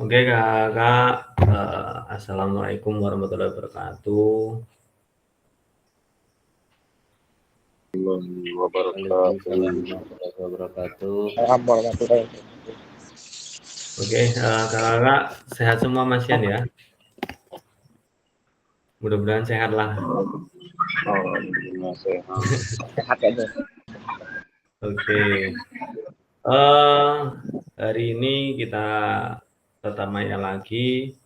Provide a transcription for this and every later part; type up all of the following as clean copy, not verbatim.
Oke Kakak, Assalamualaikum warahmatullahi wabarakatuh. Waalaikumsalam warahmatullahi wabarakatuh. Oke, Kakak sehat semua Mas Yan ya? Mudah-mudahan sehat lah. Alhamdulillah sehat. Sehat kayaknya. Oke, hari ini kita tetap main lagi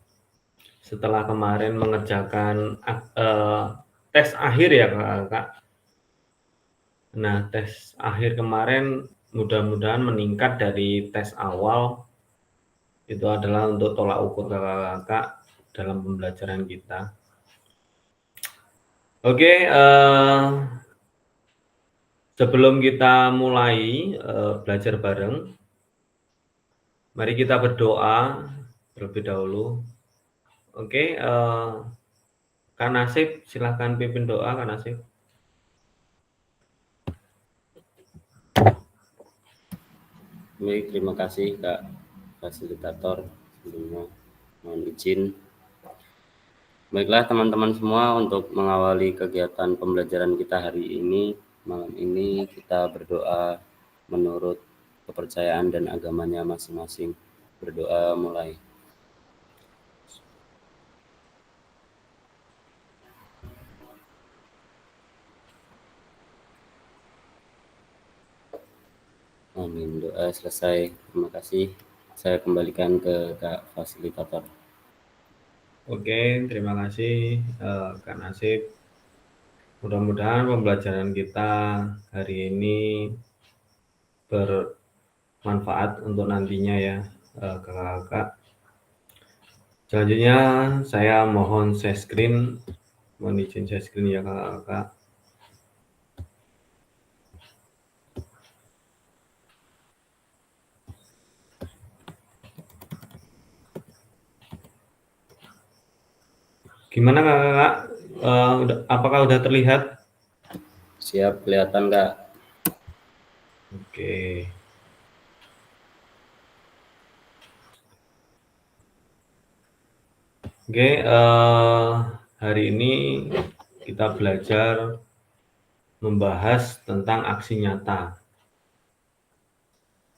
setelah kemarin mengerjakan tes akhir ya Kakak. Nah, tes akhir kemarin mudah-mudahan meningkat dari tes awal. Itu adalah untuk tolak ukur kakak-kakak dalam pembelajaran kita. Oke, sebelum kita mulai belajar bareng, mari kita berdoa terlebih dahulu. Oke, Kak Nasib, silahkan pimpin doa, Kak Nasib. Baik, terima kasih Kak Fasilitator. Sebelumnya mohon izin. Baiklah teman-teman semua, untuk mengawali kegiatan pembelajaran kita hari ini, malam ini kita berdoa menurut kepercayaan dan agamanya masing-masing. Berdoa mulai. Amin. Doa selesai. Terima kasih. Saya kembalikan ke Kak Fasilitator. Oke, terima kasih Kak Nasib. Mudah-mudahan pembelajaran kita hari ini bermanfaat untuk nantinya ya kakak-kakak. Selanjutnya saya mohon share screen, mohon izin share screen ya kakak-kakak. Gimana kakak-kakak? Apakah udah terlihat? Siap, kelihatan Kak. Oke. Oke, hari ini kita belajar membahas tentang aksi nyata,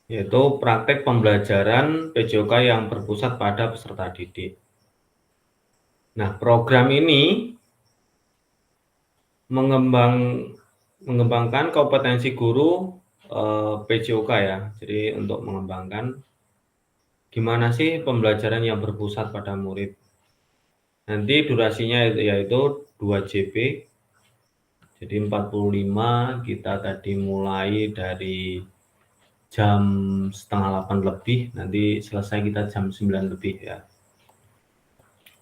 yaitu praktek pembelajaran PJOK yang berpusat pada peserta didik. Nah, program ini mengembangkan kompetensi guru PJOK ya. Jadi untuk mengembangkan gimana sih pembelajaran yang berpusat pada murid. Nanti durasinya yaitu 2 JP. Jadi 45 kita tadi mulai dari jam 7:30 lebih, nanti selesai kita jam 9 lebih ya.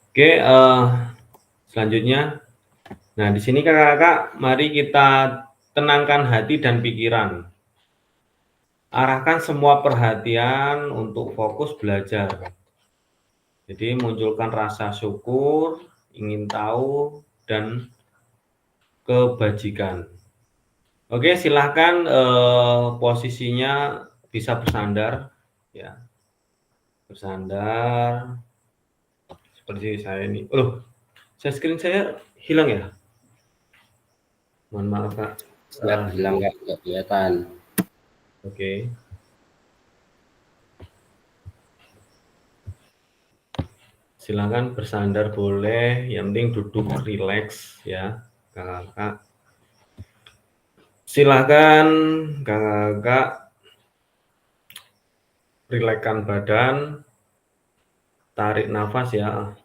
Oke, selanjutnya. Nah, di sini kakak-kakak, mari kita tenangkan hati dan pikiran. Arahkan semua perhatian untuk fokus belajar. Jadi munculkan rasa syukur, ingin tahu, dan kebajikan. Oke, silahkan posisinya bisa bersandar, ya, bersandar seperti saya ini. Share screen saya hilang ya? Mohon maaf Kak. Siap, hilang Kak, nggak kelihatan. Oke. Silakan bersandar boleh, yang penting duduk rileks ya, kakak. Silakan kakak rilekskan badan, tarik nafas ya,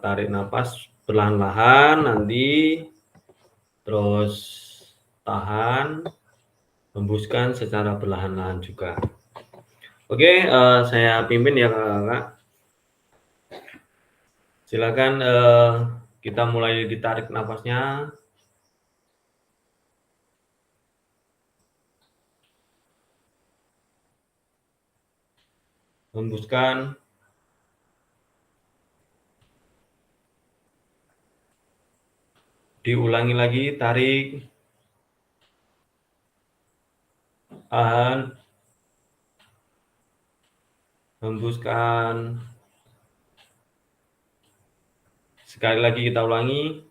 tarik nafas perlahan-lahan nanti, terus tahan, hembuskan secara perlahan-lahan juga. Oke, saya pimpin ya kakak. Silakan kita mulai ditarik nafasnya. Hembuskan. Diulangi lagi, tarik. Tahan. hembuskan. Sekali lagi kita ulangi.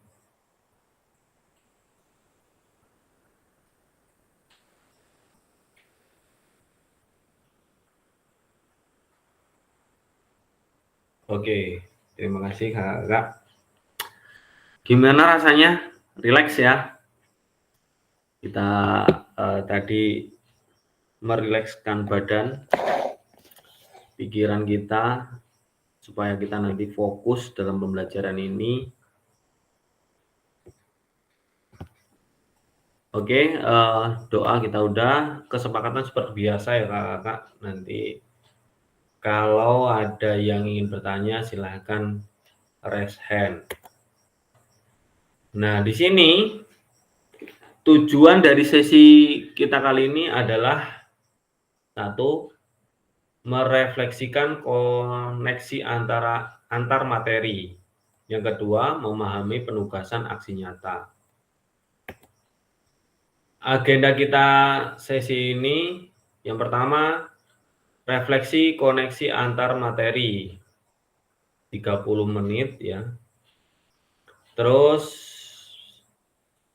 Oke, terima kasih Kakak. Gimana rasanya? Rileks ya. Kita tadi merilekskan badan, pikiran kita, supaya kita nanti fokus dalam pembelajaran ini. Oke, doa kita udah, kesepakatan seperti biasa ya Kakak. Nanti kalau ada yang ingin bertanya silahkan raise hand. Nah, di sini tujuan dari sesi kita kali ini adalah satu, merefleksikan koneksi antar materi. Yang kedua, memahami penugasan aksi nyata. Agenda kita sesi ini yang pertama, refleksi koneksi antar materi 30 menit ya. Terus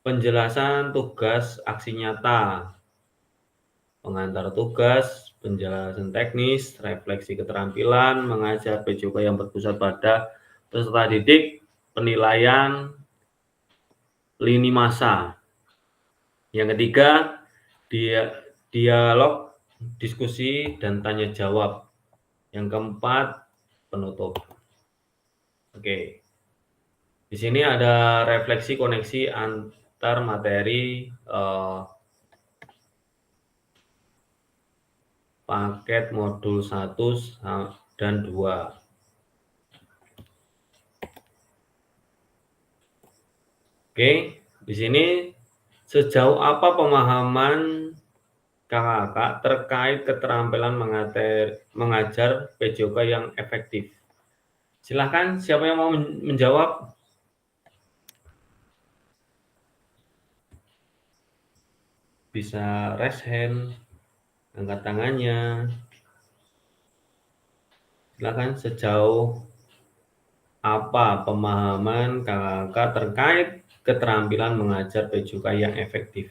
penjelasan tugas aksi nyata, pengantar tugas, penjelasan teknis, refleksi keterampilan, mengajar PJOK yang berpusat pada peserta didik, penilaian lini masa. Yang ketiga, dialog, diskusi, dan tanya jawab. Yang keempat, penutup. Oke. Di sini ada refleksi koneksi antar materi paket modul 1 dan 2. Oke, di sini sejauh apa pemahaman kakak terkait keterampilan mengajar PJOK yang efektif? Silahkan, siapa yang mau menjawab? Bisa raise hand, angkat tangannya. Silahkan, sejauh apa pemahaman kakak terkait keterampilan mengajar PJOK yang efektif?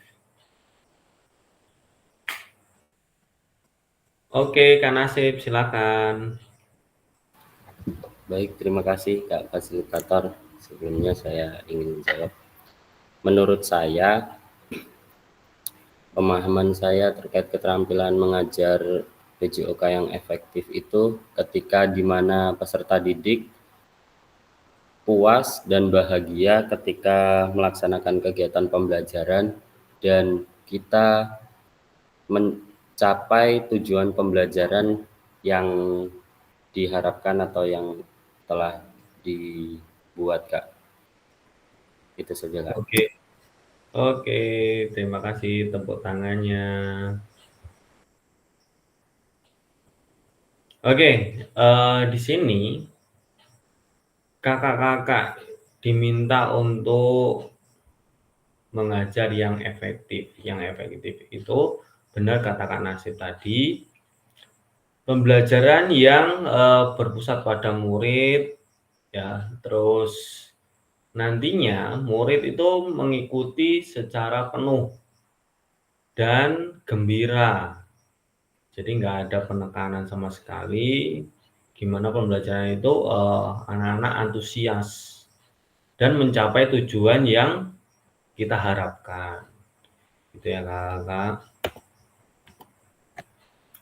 Oke, Kak Nasib, silakan. Baik, terima kasih Kak Fasilitator. Sebelumnya saya ingin menjawab. Menurut saya, pemahaman saya terkait keterampilan mengajar PJOK yang efektif itu ketika di mana peserta didik puas dan bahagia ketika melaksanakan kegiatan pembelajaran dan kita mencapai tujuan pembelajaran yang diharapkan atau yang telah dibuat, Kak. Itu saja, Kak. Oke, terima kasih tepuk tangannya. Oke, di sini kakak-kakak diminta untuk mengajar yang efektif. Yang efektif itu benar kata Kak Nasib tadi, pembelajaran yang berpusat pada murid, ya, terus nantinya murid itu mengikuti secara penuh dan gembira. Jadi nggak ada penekanan sama sekali. Gimana pembelajaran itu anak-anak antusias dan mencapai tujuan yang kita harapkan. Gitu ya kakak.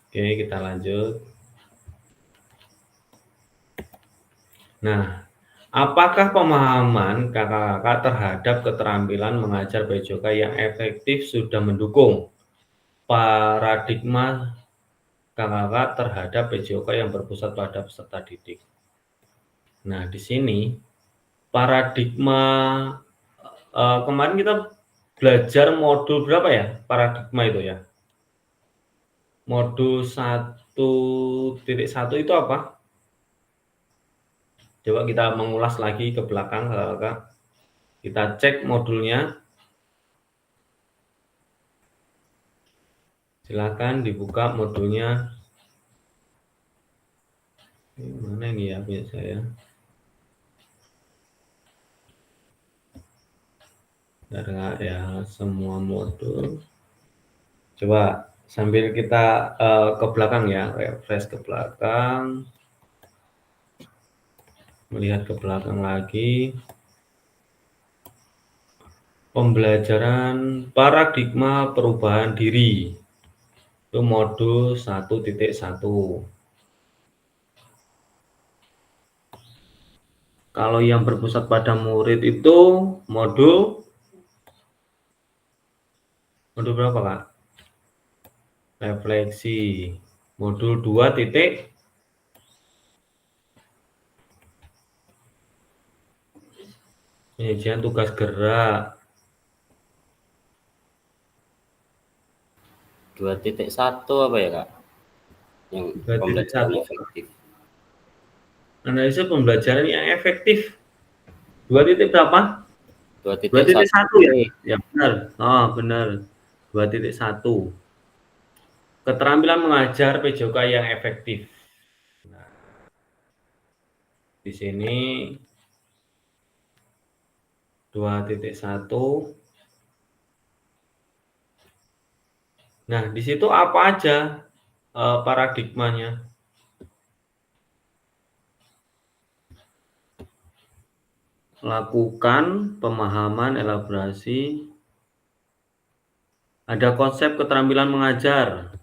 Oke, kita lanjut. Nah, apakah pemahaman kakak-kakak terhadap keterampilan mengajar PJOK yang efektif sudah mendukung paradigma kakak-kakak terhadap PJOK yang berpusat pada peserta didik? Nah, di sini paradigma kemarin kita belajar modul berapa ya paradigma itu ya? Modul 1.1 itu apa? Coba kita mengulas lagi ke belakang, kakak. Kita cek modulnya. Silakan dibuka modulnya. Mana ini ya punya saya? Bentar ya, semua modul. Coba sambil kita ke belakang ya, refresh ke belakang, melihat ke belakang lagi. Pembelajaran paradigma perubahan diri. Itu modul 1.1. Kalau yang berpusat pada murid itu modul berapa, Kak? Refleksi. Modul 2 titik penyajian tugas gerak. 2.1 apa ya, Kak? Yang pembelajaran 2.1 efektif. analisa pembelajaran yang efektif. 2 titik berapa? 2.1 2.1 ya? ini Ya benar. Oh, benar. 2.1. Keterampilan mengajar PJOK yang efektif. Nah, di sini 2.1. Nah, di situ apa aja paradigmanya? Lakukan pemahaman elaborasi. Ada konsep keterampilan mengajar.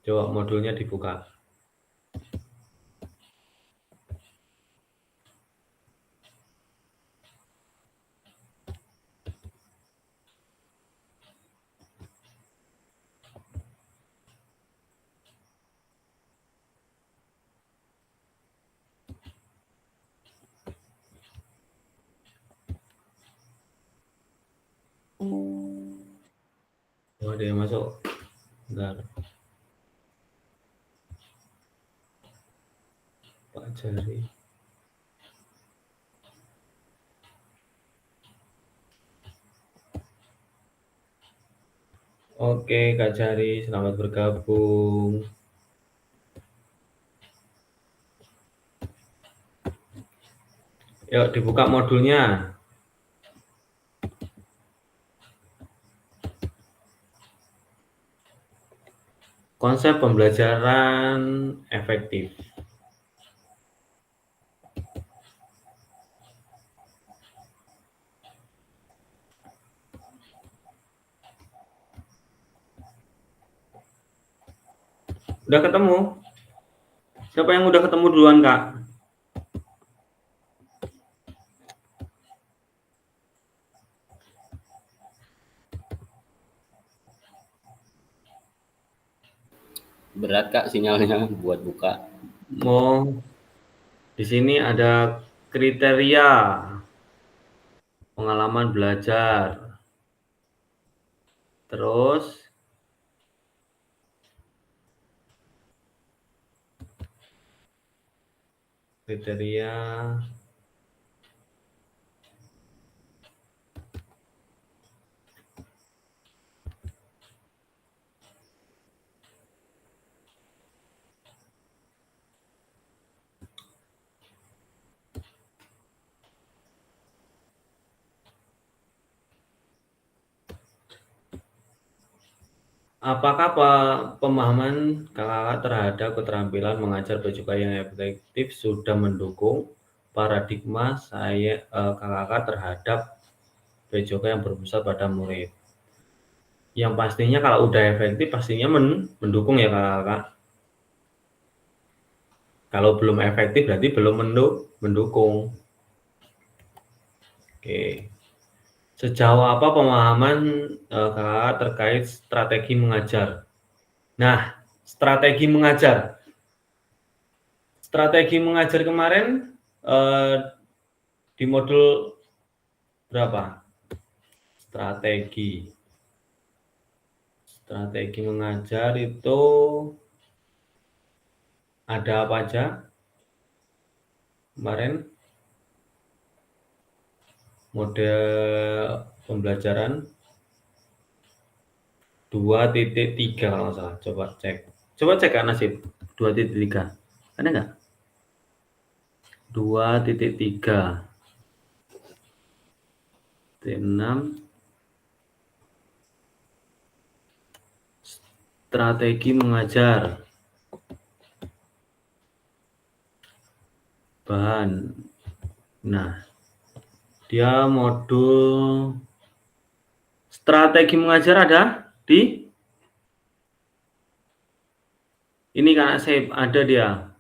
Coba modulnya dibuka. Oh, ada yang masuk. Bentar. Pak Jari. Oke, Kak Jari, selamat bergabung. Yuk, dibuka modulnya. Konsep pembelajaran efektif. Udah ketemu? Siapa yang udah ketemu duluan, Kak? berat, Kak, sinyalnya buat buka. Mau di sini ada kriteria pengalaman belajar. Terus kriteria apakah pemahaman kakak terhadap keterampilan mengajar PJOK yang efektif sudah mendukung paradigma kakak terhadap PJOK yang berpusat pada murid? Yang pastinya kalau udah efektif pastinya mendukung ya kakak. Kalau belum efektif berarti belum mendukung. Oke. Sejauh apa pemahaman kakak terkait strategi mengajar? Nah, strategi mengajar. Strategi mengajar kemarin eh, di modul berapa? Strategi mengajar itu ada apa aja kemarin? Model pembelajaran 2.3 kalau nggak salah. Coba cek Kak Nasib. 2.3 ada nggak? 2.3 T6 strategi mengajar bahan. Nah, dia modul strategi mengajar ada di ini Kak Nasib, ada dia.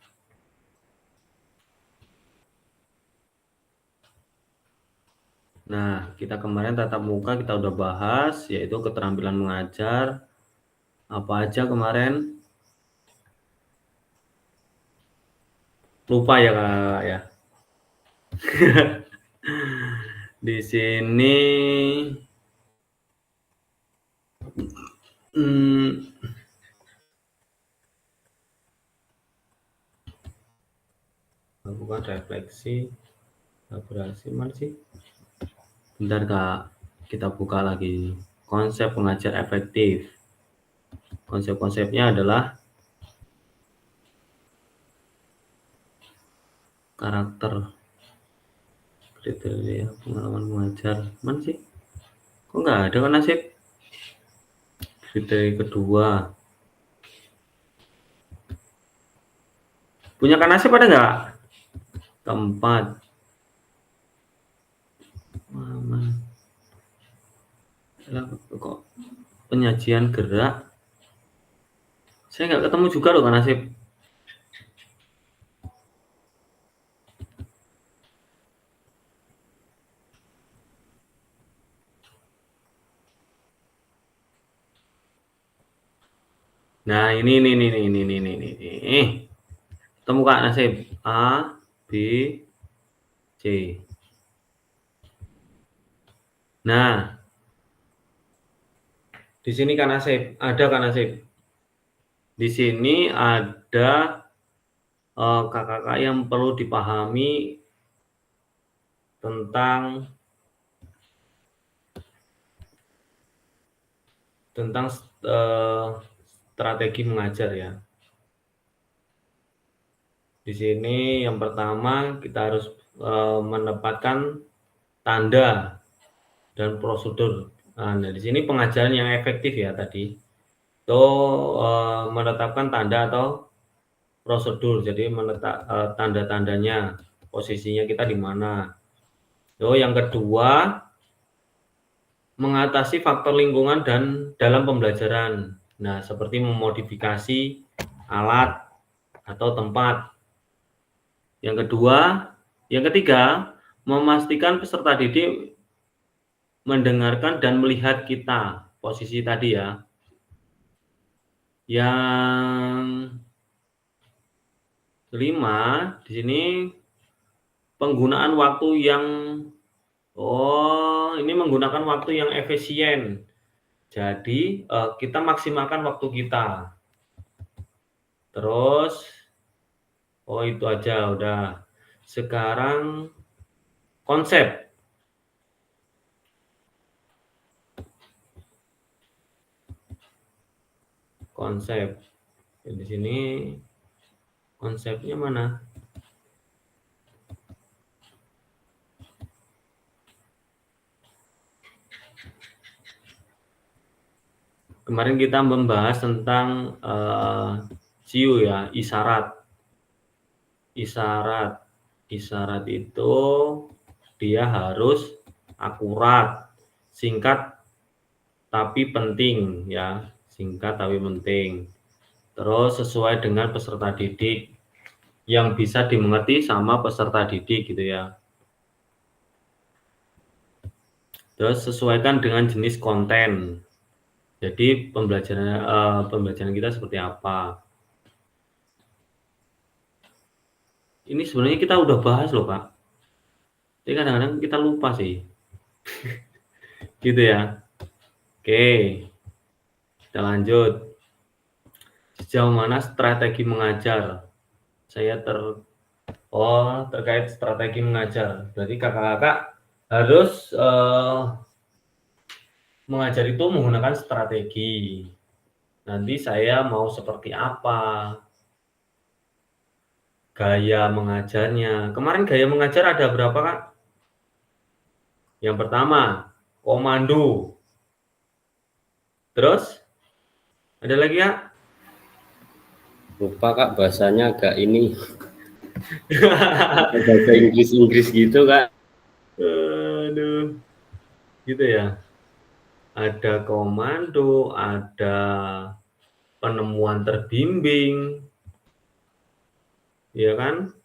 Nah, kita kemarin tatap muka kita udah bahas, yaitu keterampilan mengajar. Apa aja kemarin? Lupa ya Kak ya. Di sini lakukan refleksi, elaborasi mana sih? Bentar Kak, kita buka lagi. Konsep pengajar efektif. Konsep-konsepnya adalah karakter, kriteria, pengalaman mengajar. Mana sih? Kok nggak ada kan Nasib? Kriteria kedua. Punya kan Nasib ada nggak? Keempat. Kok penyajian gerak? Saya nggak ketemu juga loh kan Nasib. Nah, ini. Ketemu Kak Nasib. A, B, C. Nah, di sini Kak Nasib, ada Kak Nasib. Di sini ada kakak-kakak yang perlu dipahami tentang strategi mengajar ya. Di sini yang pertama kita harus menempatkan tanda dan prosedur. Nah, di sini pengajaran yang efektif ya tadi. Itu menetapkan tanda atau prosedur. Jadi tanda-tandanya, posisinya kita di mana. Yang kedua, mengatasi faktor lingkungan dan dalam pembelajaran. Nah, seperti memodifikasi alat atau tempat. Yang ketiga, memastikan peserta didik mendengarkan dan melihat kita, posisi tadi ya. Yang kelima, di sini penggunaan waktu yang ini menggunakan waktu yang efisien. Jadi, kita maksimalkan waktu kita. Terus itu aja udah. Sekarang konsep. Di sini konsepnya mana? Kemarin kita membahas tentang CIU ya, isyarat. Isyarat itu dia harus akurat, singkat tapi penting ya, singkat tapi penting. Terus sesuai dengan peserta didik yang bisa dimengerti sama peserta didik gitu ya. Terus sesuaikan dengan jenis konten. Jadi pembelajaran kita seperti apa. Ini sebenarnya kita udah bahas loh Kak. Tapi kadang-kadang kita lupa sih. Gitu ya. Oke. Kita lanjut. Sejauh mana strategi mengajar? Saya terkait strategi mengajar. Berarti kakak-kakak harus mengajar itu menggunakan strategi. Nanti saya mau seperti apa gaya mengajarnya. Kemarin gaya mengajar ada berapa, Kak? Yang pertama, komando. Terus ada lagi, Kak? Lupa Kak, bahasanya agak ini bahasa Inggris gitu Kak. Aduh, gitu ya. Ada komando, ada penemuan terbimbing, ya kan?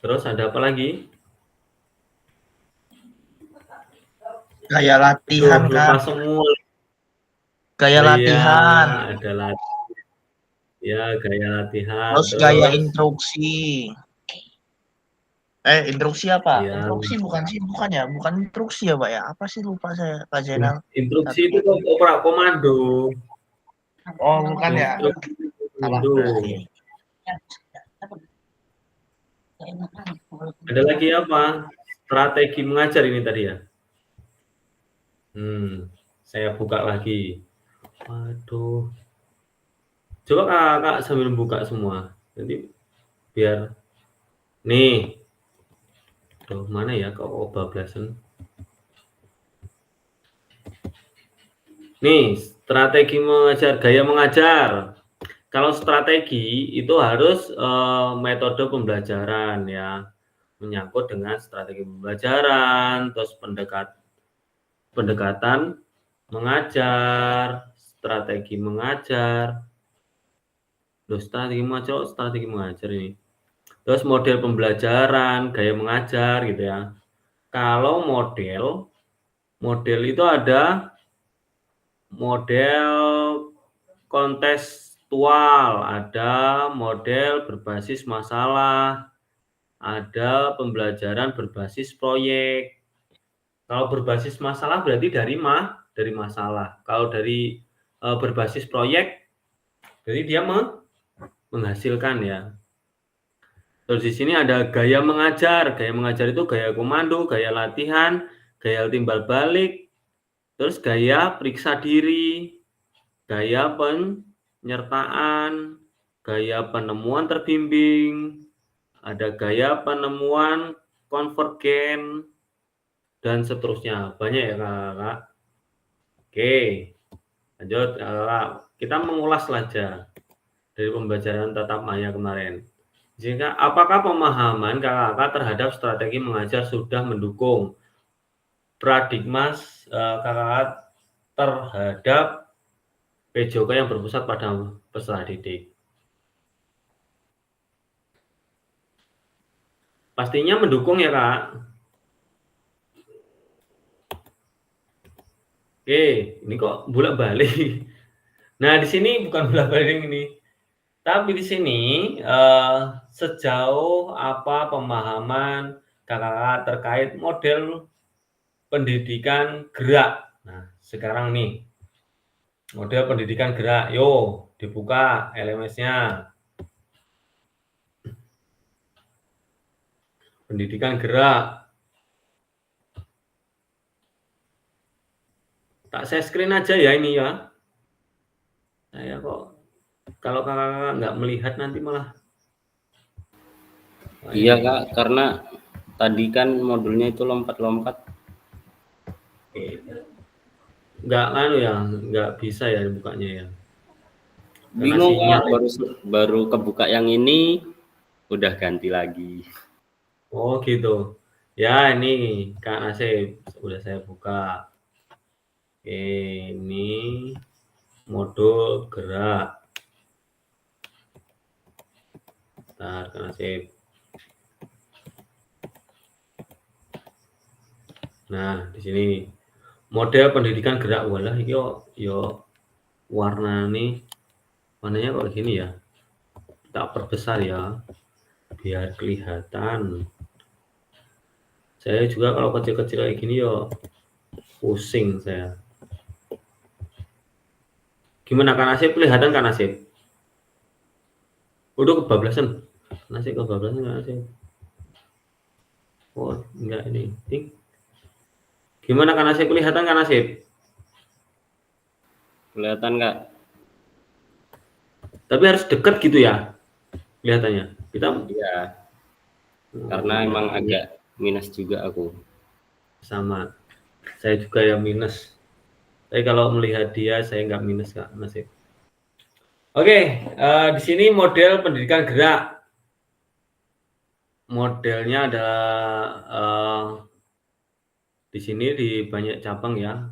Terus ada apa lagi? Gaya latihan, Lupa Kak. semua. Gaya Oh iya, latihan. ada ya gaya latihan. Terus gaya Terus instruksi. Instruksi apa? ya Instruksi bukan sih, bukan ya? Bukan instruksi ya, Pak ya? Apa sih, lupa saya, Kak Zainal. instruksi itu komando. Oh, bukan ya? Instruksi Salah komando. berarti. Ada lagi apa? Strategi mengajar ini tadi ya. Saya buka lagi. Waduh. Coba Kakak sambil buka semua. Nanti biar nih. Tuh, mana ya kok bablasan? Nih, strategi mengajar, gaya mengajar. Kalau strategi itu harus metode pembelajaran ya, menyangkut dengan strategi pembelajaran, terus pendekatan mengajar, strategi mengajar. Loh, strategi mengajar ini. Terus model pembelajaran, gaya mengajar gitu ya. Kalau model itu ada model kontekstual, ada model berbasis masalah, ada pembelajaran berbasis proyek. Kalau berbasis masalah berarti dari masalah. Kalau dari berbasis proyek, berarti dia menghasilkan ya. Terus di sini ada gaya mengajar. Gaya mengajar itu gaya komando, gaya latihan, gaya timbal balik, terus gaya periksa diri, gaya penyertaan, gaya penemuan terbimbing, ada gaya penemuan konvergen, dan seterusnya. Banyak ya, Kak. Oke, lanjut. Kita mengulas saja dari pembelajaran tatap maya kemarin. Jika apakah pemahaman kakak terhadap strategi mengajar sudah mendukung paradigma kakak terhadap PJOK yang berpusat pada peserta didik? Pastinya mendukung ya, Kak. Oke, ini kok bolak-balik. Nah, di sini bukan bolak-balik ini. Tapi di sini sejauh apa pemahaman kakak terkait model pendidikan gerak. Nah, sekarang nih model pendidikan gerak. Yo, dibuka LMS-nya. Pendidikan gerak. Tak saya screen aja ya ini ya. Saya kok kalau kakak nggak melihat nanti malah. Iya Kak, karena tadi kan modulnya itu lompat-lompat. Nggak ya, nggak bisa ya bukanya ya. Bingung Kak, baru kebuka yang ini udah ganti lagi. Oh gitu. Ya ini Kak Nasib udah saya buka. Ini modul gerak. Bentar, Kak Nasib. Nah, di sini model pendidikan gerak. Walah yo warnanya kok gini ya. Tak perbesar ya biar kelihatan. Saya juga kalau kecil-kecil kayak gini yo pusing saya. Gimana Kak Nasib? Kelihatan Kak Nasib? Udah kebablasan. Nasib kebablasan nggak nasib? Oh, enggak ini. Gimana kan nasib, kelihatan kan nasib? Kelihatan nggak? Tapi harus deket gitu ya kelihatannya. Kita Iya, karena emang agak minus juga aku. sama. Saya juga yang minus. Tapi kalau melihat dia saya nggak minus Kak nasib. Oke, di sini model pendidikan gerak. Modelnya adalah di sini di banyak cabang ya.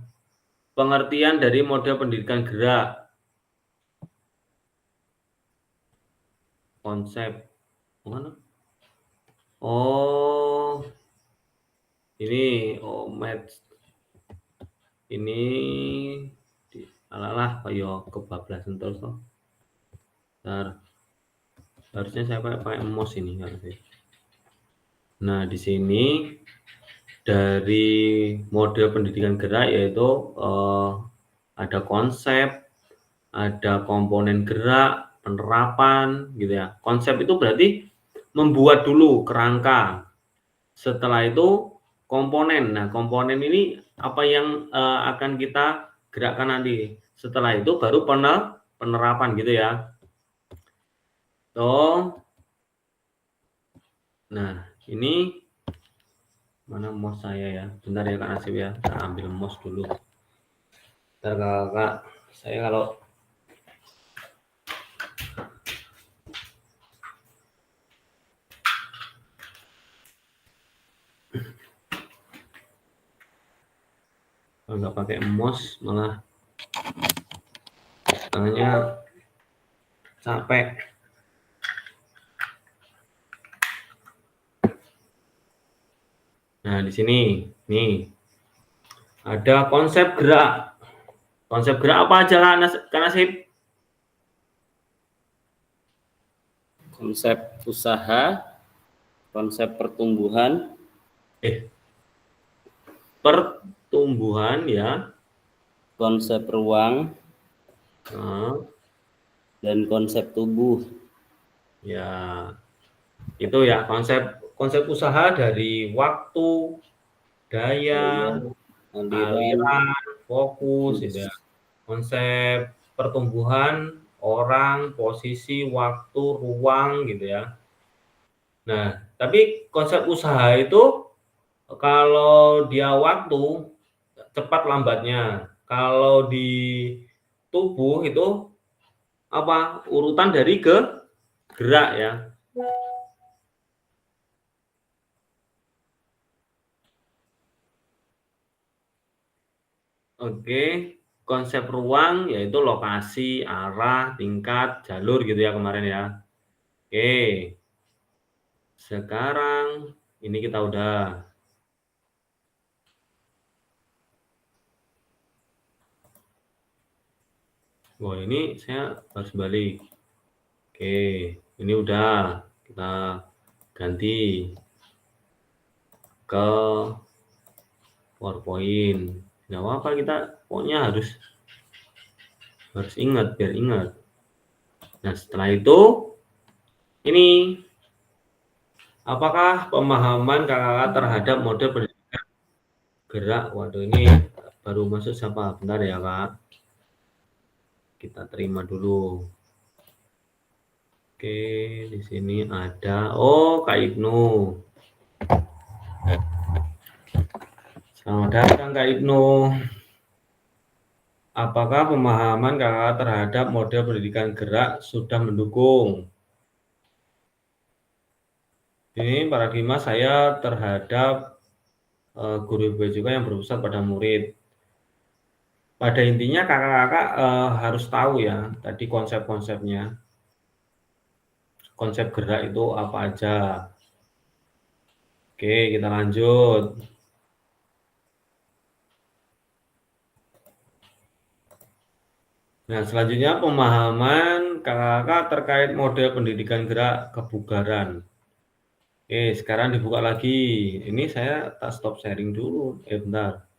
Pengertian dari model pendidikan gerak. Konsep. Mana? Oh, ini match. Ini alah kayak kebablasan terus loh. Bentar. Harusnya saya pakai mouse ini harusnya. Nah, di sini dari model pendidikan gerak yaitu ada konsep, ada komponen gerak, penerapan gitu ya. Konsep itu berarti membuat dulu kerangka. Setelah itu komponen. Nah, komponen ini apa yang akan kita gerakkan nanti. Setelah itu baru penerapan gitu ya. Tuh. Nah, ini mana mouse saya ya. Bentar ya Kak Nasib ya. Saya ambil mouse dulu. Bentar Kak. Saya kalau nggak pakai mouse malah tangannya capek. Nah, di sini nih ada konsep gerak. Konsep gerak apa aja Kak Nasib? Konsep usaha, konsep pertumbuhan, Pertumbuhan ya. konsep ruang, dan konsep tubuh. Ya, itu ya konsep usaha dari waktu, daya, aliran, fokus, gitu ya. Konsep pertumbuhan, orang, posisi, waktu, ruang, gitu ya. Nah, tapi konsep usaha itu kalau dia waktu cepat lambatnya. Kalau di tubuh itu apa? Urutan dari gerak ya. Oke, konsep ruang yaitu lokasi, arah, tingkat, jalur gitu ya kemarin ya. Oke. Sekarang ini kita udah. Wah, ini saya harus balik. Oke, ini udah kita ganti ke PowerPoint. Nggak apa-apa, kita pokoknya harus ingat biar ingat. Nah, setelah itu ini apakah pemahaman kakak terhadap model pendidikan gerak? Waduh, ini baru masuk siapa? Bentar ya, Kak. Kita terima dulu. Oke, di sini ada Kak Ibnu. Selamat datang Kak Ibnu. Apakah pemahaman kakak terhadap model pendidikan gerak sudah mendukung? Ini paradigma saya terhadap guru juga yang berpusat pada murid. Pada intinya kakak-kakak harus tahu ya tadi konsep-konsepnya. Konsep gerak itu apa aja. Oke, kita lanjut. Nah, selanjutnya pemahaman kakak-kakak terkait model pendidikan gerak kebugaran. Oke, sekarang dibuka lagi. Ini saya tak stop sharing dulu. Bentar.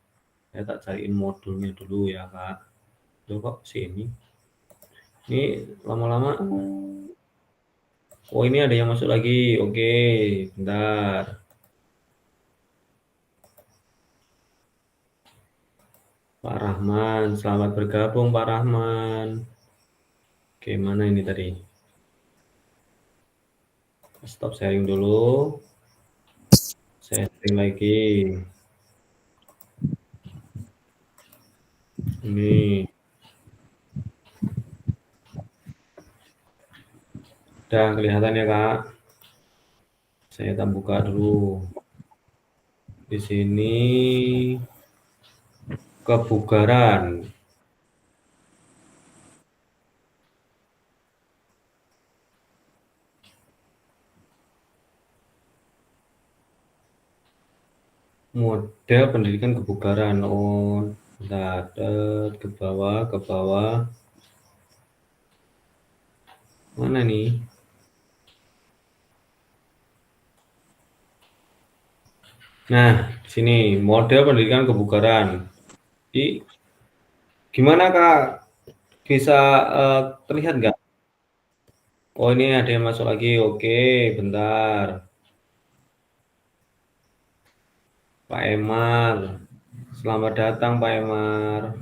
Saya tak cariin modulnya dulu ya, Kak. Loh kok sini? Ini lama-lama Oh, ini ada yang masuk lagi. Oke, bentar. Pak Rahman, selamat bergabung Pak Rahman. Oke, mana ini tadi? Stop sharing dulu. Sharing lagi. Ini. Udah kelihatan ya, Kak? Saya tak buka dulu. Di sini kebugaran. Model pendidikan kebugaran. Oh, bentar, ke bawah, ke bawah. Mana nih? Nah, sini model pendidikan kebugaran. Gimana Kak? Bisa terlihat nggak? Oh, ini ada yang masuk lagi. Oke, bentar. Pak Emar. Selamat datang Pak Emar.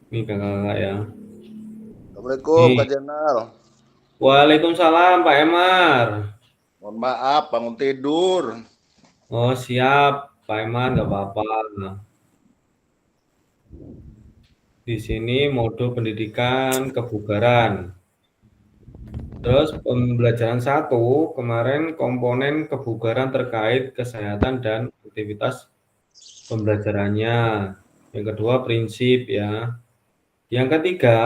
Ini kakak-kakak ya. Assalamualaikum Nih. Kak Jenal. Waalaikumsalam Pak Emar. Mohon maaf bangun tidur. Oh, siap Pak Emar, nggak apa-apa. Di sini modul pendidikan kebugaran. Terus pembelajaran 1 kemarin komponen kebugaran terkait kesehatan dan aktivitas pembelajarannya. Yang kedua prinsip ya. Yang ketiga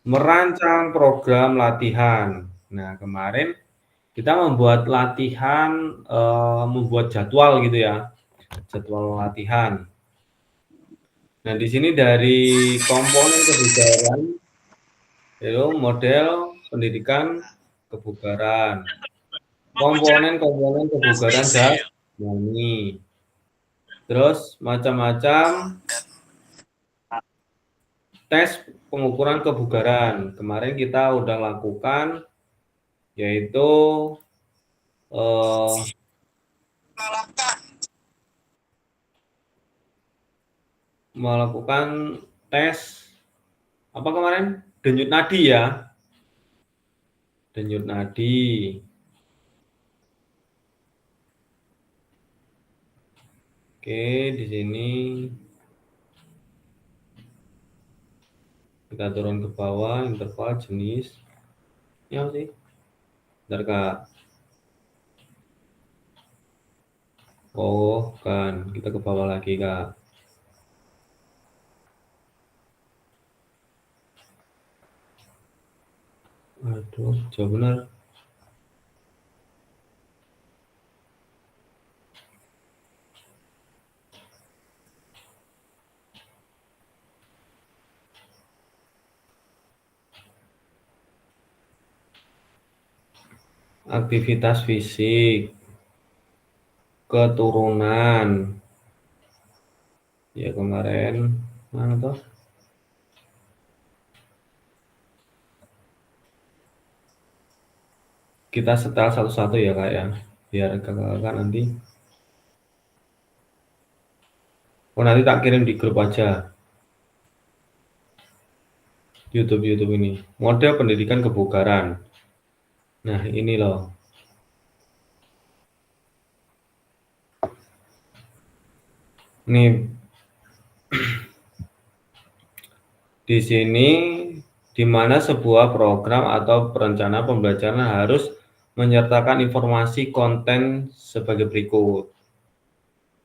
merancang program latihan. Nah, kemarin kita membuat latihan, membuat jadwal gitu ya, jadwal latihan. Nah, di sini dari komponen kebugaran, itu model pendidikan kebugaran. Komponen-komponen kebugaran jasmani. Terus macam-macam tes pengukuran kebugaran. Kemarin kita udah lakukan, yaitu melakukan tes apa kemarin? Denyut nadi ya. Denyut nadi. Oke, di sini kita turun ke bawah, interval jenis. Ya sih. Bentar Kak. Oh, kan. Kita ke bawah lagi Kak. Aduh, jauh benar. Aktivitas fisik, keturunan. Ya kemarin mana tuh? Kita setel satu-satu ya Kak ya, biar kakak-kakak nanti. Oh, nanti tak kirim di grup aja. YouTube ini. Model pendidikan kebugaran. Nah, ini loh. Nih, di sini di mana sebuah program atau perencana pembelajaran harus menyertakan informasi konten sebagai berikut.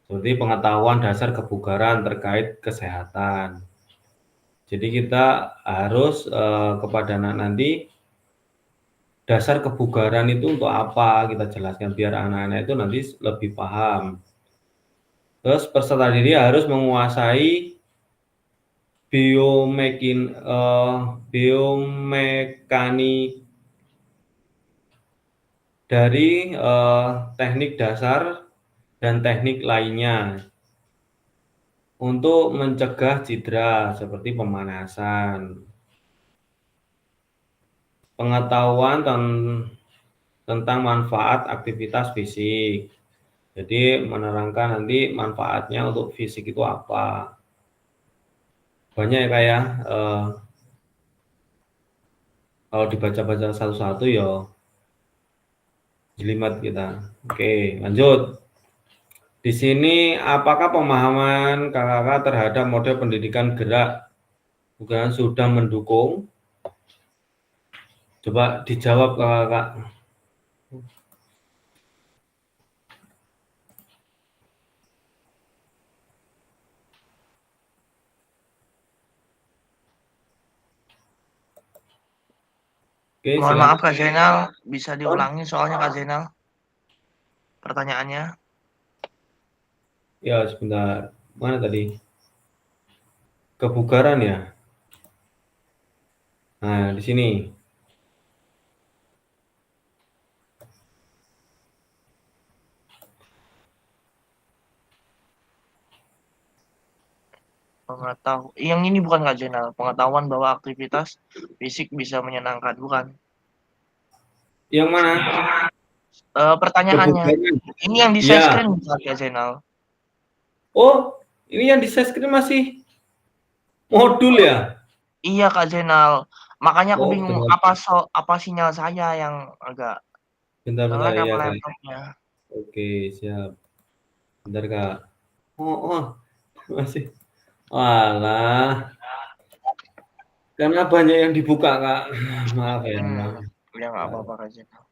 Seperti pengetahuan dasar kebugaran terkait kesehatan. Jadi kita harus kepada nanti dasar kebugaran itu untuk apa kita jelaskan biar anak-anak itu nanti lebih paham. Terus peserta didik harus menguasai biomekanik dari teknik dasar dan teknik lainnya. untuk mencegah cedera seperti pemanasan, pengetahuan tentang manfaat aktivitas fisik. Jadi menerangkan nanti manfaatnya untuk fisik itu apa. Banyak ya kayak kalau dibaca-baca satu-satu ya jelimet kita. Oke, lanjut. Di sini apakah pemahaman kakak terhadap model pendidikan gerak bukan sudah mendukung? Coba dijawab kakak. Oke, Mohon silakan. maaf Kak Zainal, bisa diulangi soalnya Kak Zainal pertanyaannya. Ya, sebentar. Mana tadi? Kebugaran ya? Nah, di sini. Yang ini bukan Kak Zainal, pengetahuan bahwa aktivitas fisik bisa menyenangkan, bukan? Yang mana? Pertanyaannya, Kebugaran. ini yang di share Ya. screen bukan Kak Zainal? Oh, ini yang di share screen masih modul ya? Iya Kak Zainal, makanya aku Oh, bingung bentar, apa sinyal saya yang agak bentar, jelek ya apa Kak. laptopnya. Oke, siap. Bentar Kak. Oh, masih. Walah, karena banyak yang dibuka Kak. Maaf ya. Ya nggak apa-apa Kak Zainal.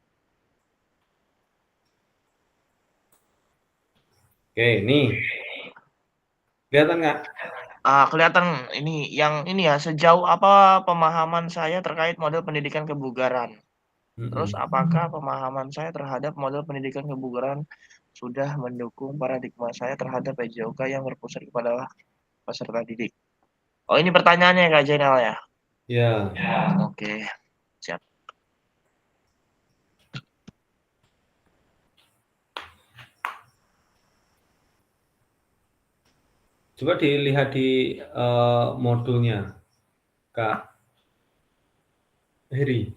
Oke, nih. Kelihatan Kak? Kelihatan ini ya, sejauh apa pemahaman saya terkait model pendidikan kebugaran. Terus apakah pemahaman saya terhadap model pendidikan kebugaran sudah mendukung paradigma saya terhadap PJOK yang berpusat kepada peserta didik? Oh, ini pertanyaannya Kak Zainal ya? Ya. Oke, siap. Coba dilihat di modulnya, Kak Heri.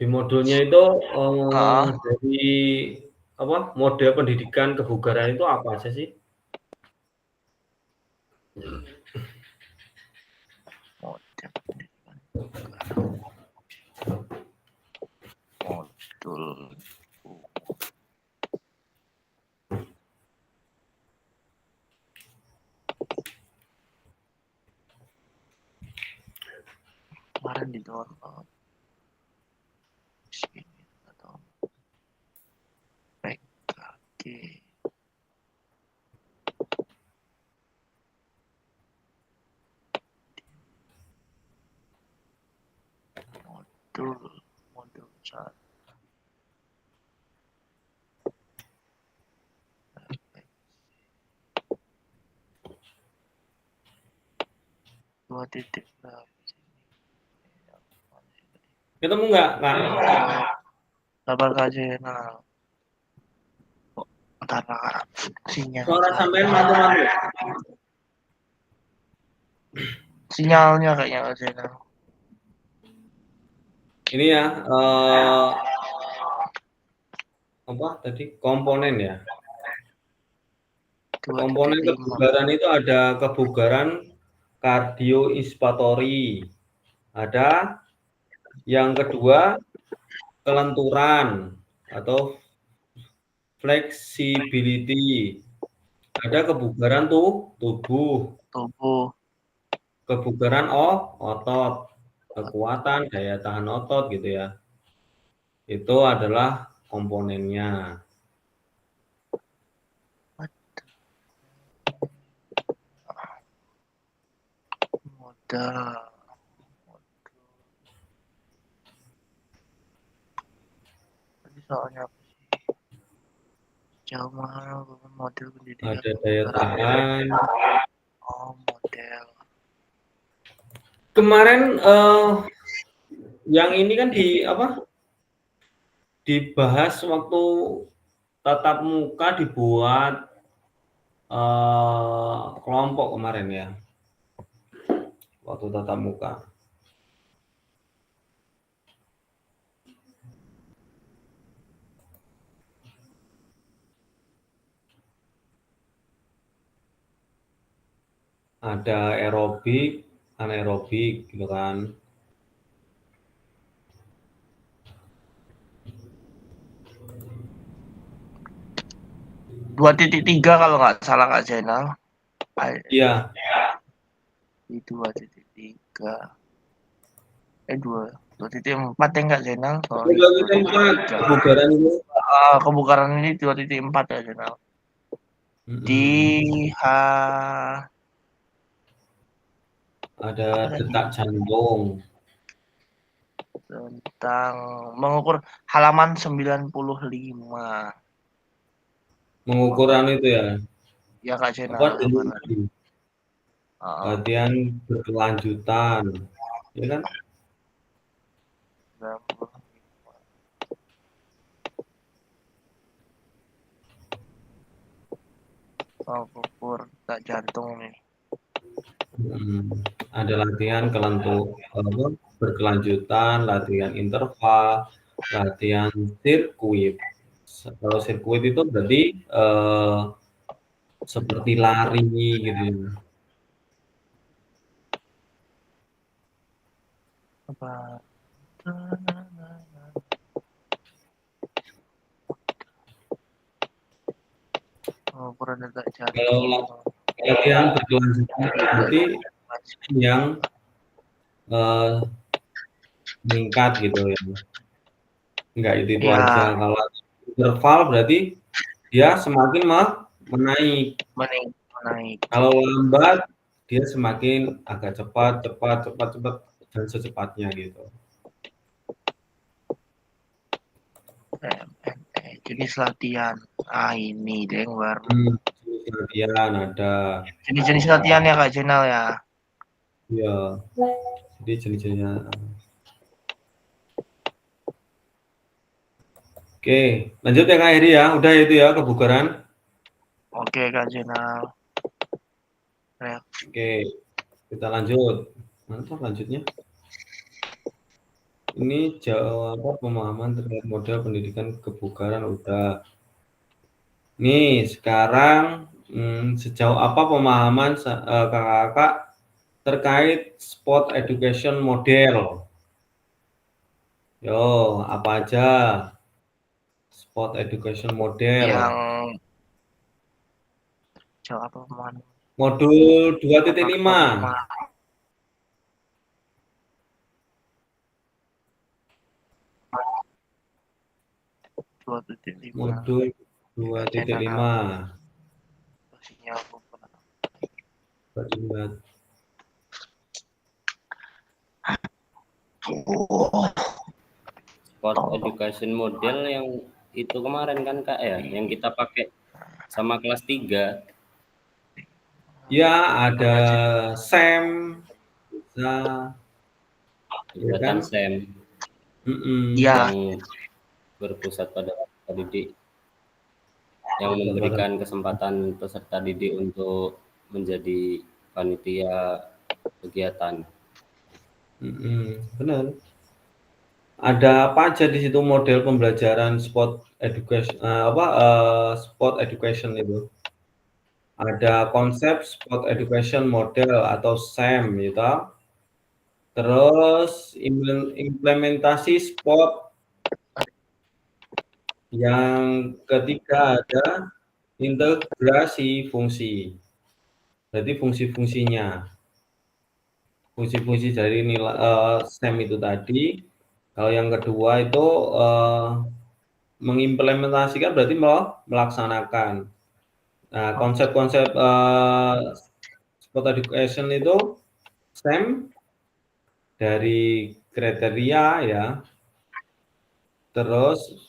Di modulnya itu dari apa? Model pendidikan kebugaran itu apa aja sih? Model pendidikan modul kemarin di download sini atau PKG modul 1. Dua titik Ketemu nggak, Kak? sabar Kak Zainal. Bentar Kak, sinyal. Suara sampean mantul-mantul. Sinyalnya kayaknya Kak Zainal. Ini ya, apa tadi? Komponen ya. Komponen 2.5. kebugaran itu ada kebugaran kardioinspiratori. Ada yang kedua kelenturan atau flexibility. Ada kebugaran tubuh, Tubuh. kebugaran otot, kekuatan daya tahan otot gitu ya. Itu adalah komponennya. Modal. Tadi soalnya apa sih? Jauh mahal model pendidikan. Ada daya tahan. Oh, model. Kemarin yang ini kan di apa? Dibahas waktu tatap muka dibuat kelompok kemarin ya, waktu tatap muka. Ada aerobik, anaerobik gitu kan. Dua titik tiga kalau nggak salah Kak Zainal. Iya, Di 2.3. 2.4 ya Kak Zainal. Sorry, udah kita 2.3. kebugaran itu. Kebugaran ini 2.4 ya Zainal. Di ada apa tadi? detak jantung. Tentang mengukur halaman 95. Mengukuran itu ya. Ya Kak Apa Zainal. latihan berkelanjutan, ya kan? Ukur detak jantung nih. Ada latihan berkelanjutan, latihan interval, latihan sirkuit. Kalau sirkuit itu berarti seperti lari gitu. Apa? Ukuran detak jantung. Kalau latihan berkelanjutan berarti yang meningkat gitu ya. Enggak itu Ya, aja. Kalau interval berarti dia semakin menaik. menaik. Kalau lambat dia semakin agak cepat dan secepatnya gitu. Jenis latihan. Ini deh yang baru. Jenis latihan ada. Jenis latihan ya Kak Zainal ya. Iya. Jadi jenis-jenisnya. Oke, lanjut ya Kak Heri ya. Udah itu ya kebugaran. Oke Kak Zainal. Oke, kita lanjut. Mana lanjutnya? Ini jawab pemahaman terkait model pendidikan kebugaran udah. Nih, sekarang sejauh apa pemahaman kakak-kakak terkait sport education model? Yo, apa aja sport education model? Yang jawab apa pemahaman? Modul 2.5. Modul 2.5. Sport education model yang itu kemarin kan Kak ya, yang kita pakai sama kelas 3. Ya, ada SEM, bisa, ya kan? SEM Ya. yang berpusat pada peserta didik, yang memberikan kesempatan peserta didik untuk menjadi panitia kegiatan. Benar. Ada apa aja di situ model pembelajaran sport education sport education itu? Ada konsep sport education model atau SEM gitu. Terus implementasi sport. Yang ketiga ada integrasi fungsi. Berarti fungsi-fungsinya. Fungsi-fungsi dari nilai SEM itu tadi. Kalau yang kedua itu mengimplementasikan berarti melaksanakan. Nah, konsep-konsep sport education itu STEM dari kriteria ya, terus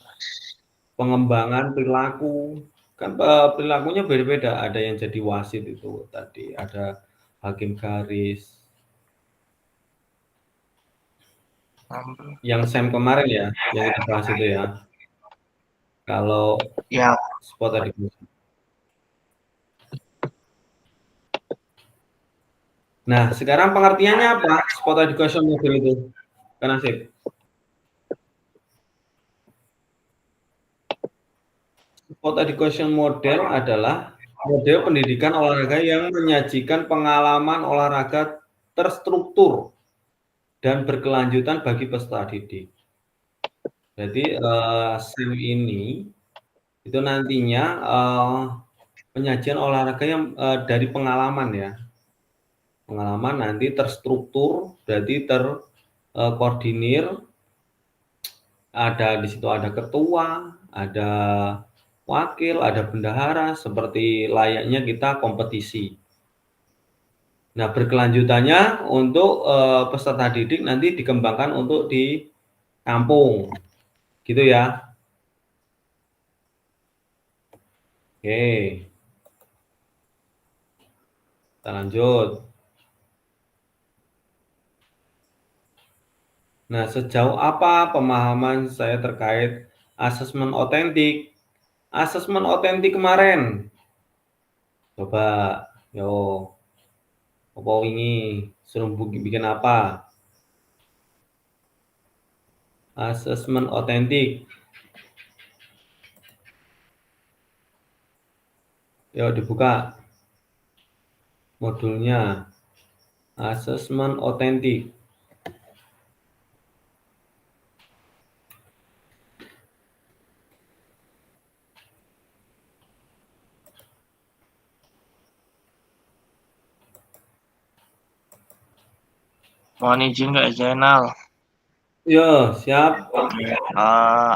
pengembangan perilaku, kan perilakunya beda-beda, ada yang jadi wasit itu tadi, ada hakim garis. Yang SEM kemarin ya, yang kita bahas itu ya. Kalau ya sport education. Nah, sekarang pengertiannya apa? Spot education model itu, Kan Asif? Spot education model adalah model pendidikan olahraga yang menyajikan pengalaman olahraga terstruktur dan berkelanjutan bagi peserta didik. Jadi SIM ini itu nantinya penyajian olahraga yang dari pengalaman ya. Pengalaman nanti terstruktur, berarti terkoordinir. Ada di situ ada ketua, ada wakil, ada bendahara, seperti layaknya kita kompetisi. Nah, berkelanjutannya untuk peserta didik nanti dikembangkan untuk di kampung, gitu ya. Oke, kita lanjut. Nah, sejauh apa pemahaman saya terkait asesmen otentik? Asesmen otentik kemarin, coba, yo, apa ini suruh bikin apa? Asesmen otentik. Yo, dibuka modulnya. Asesmen otentik. Mohon izin Kak Zainal. Yo, siap.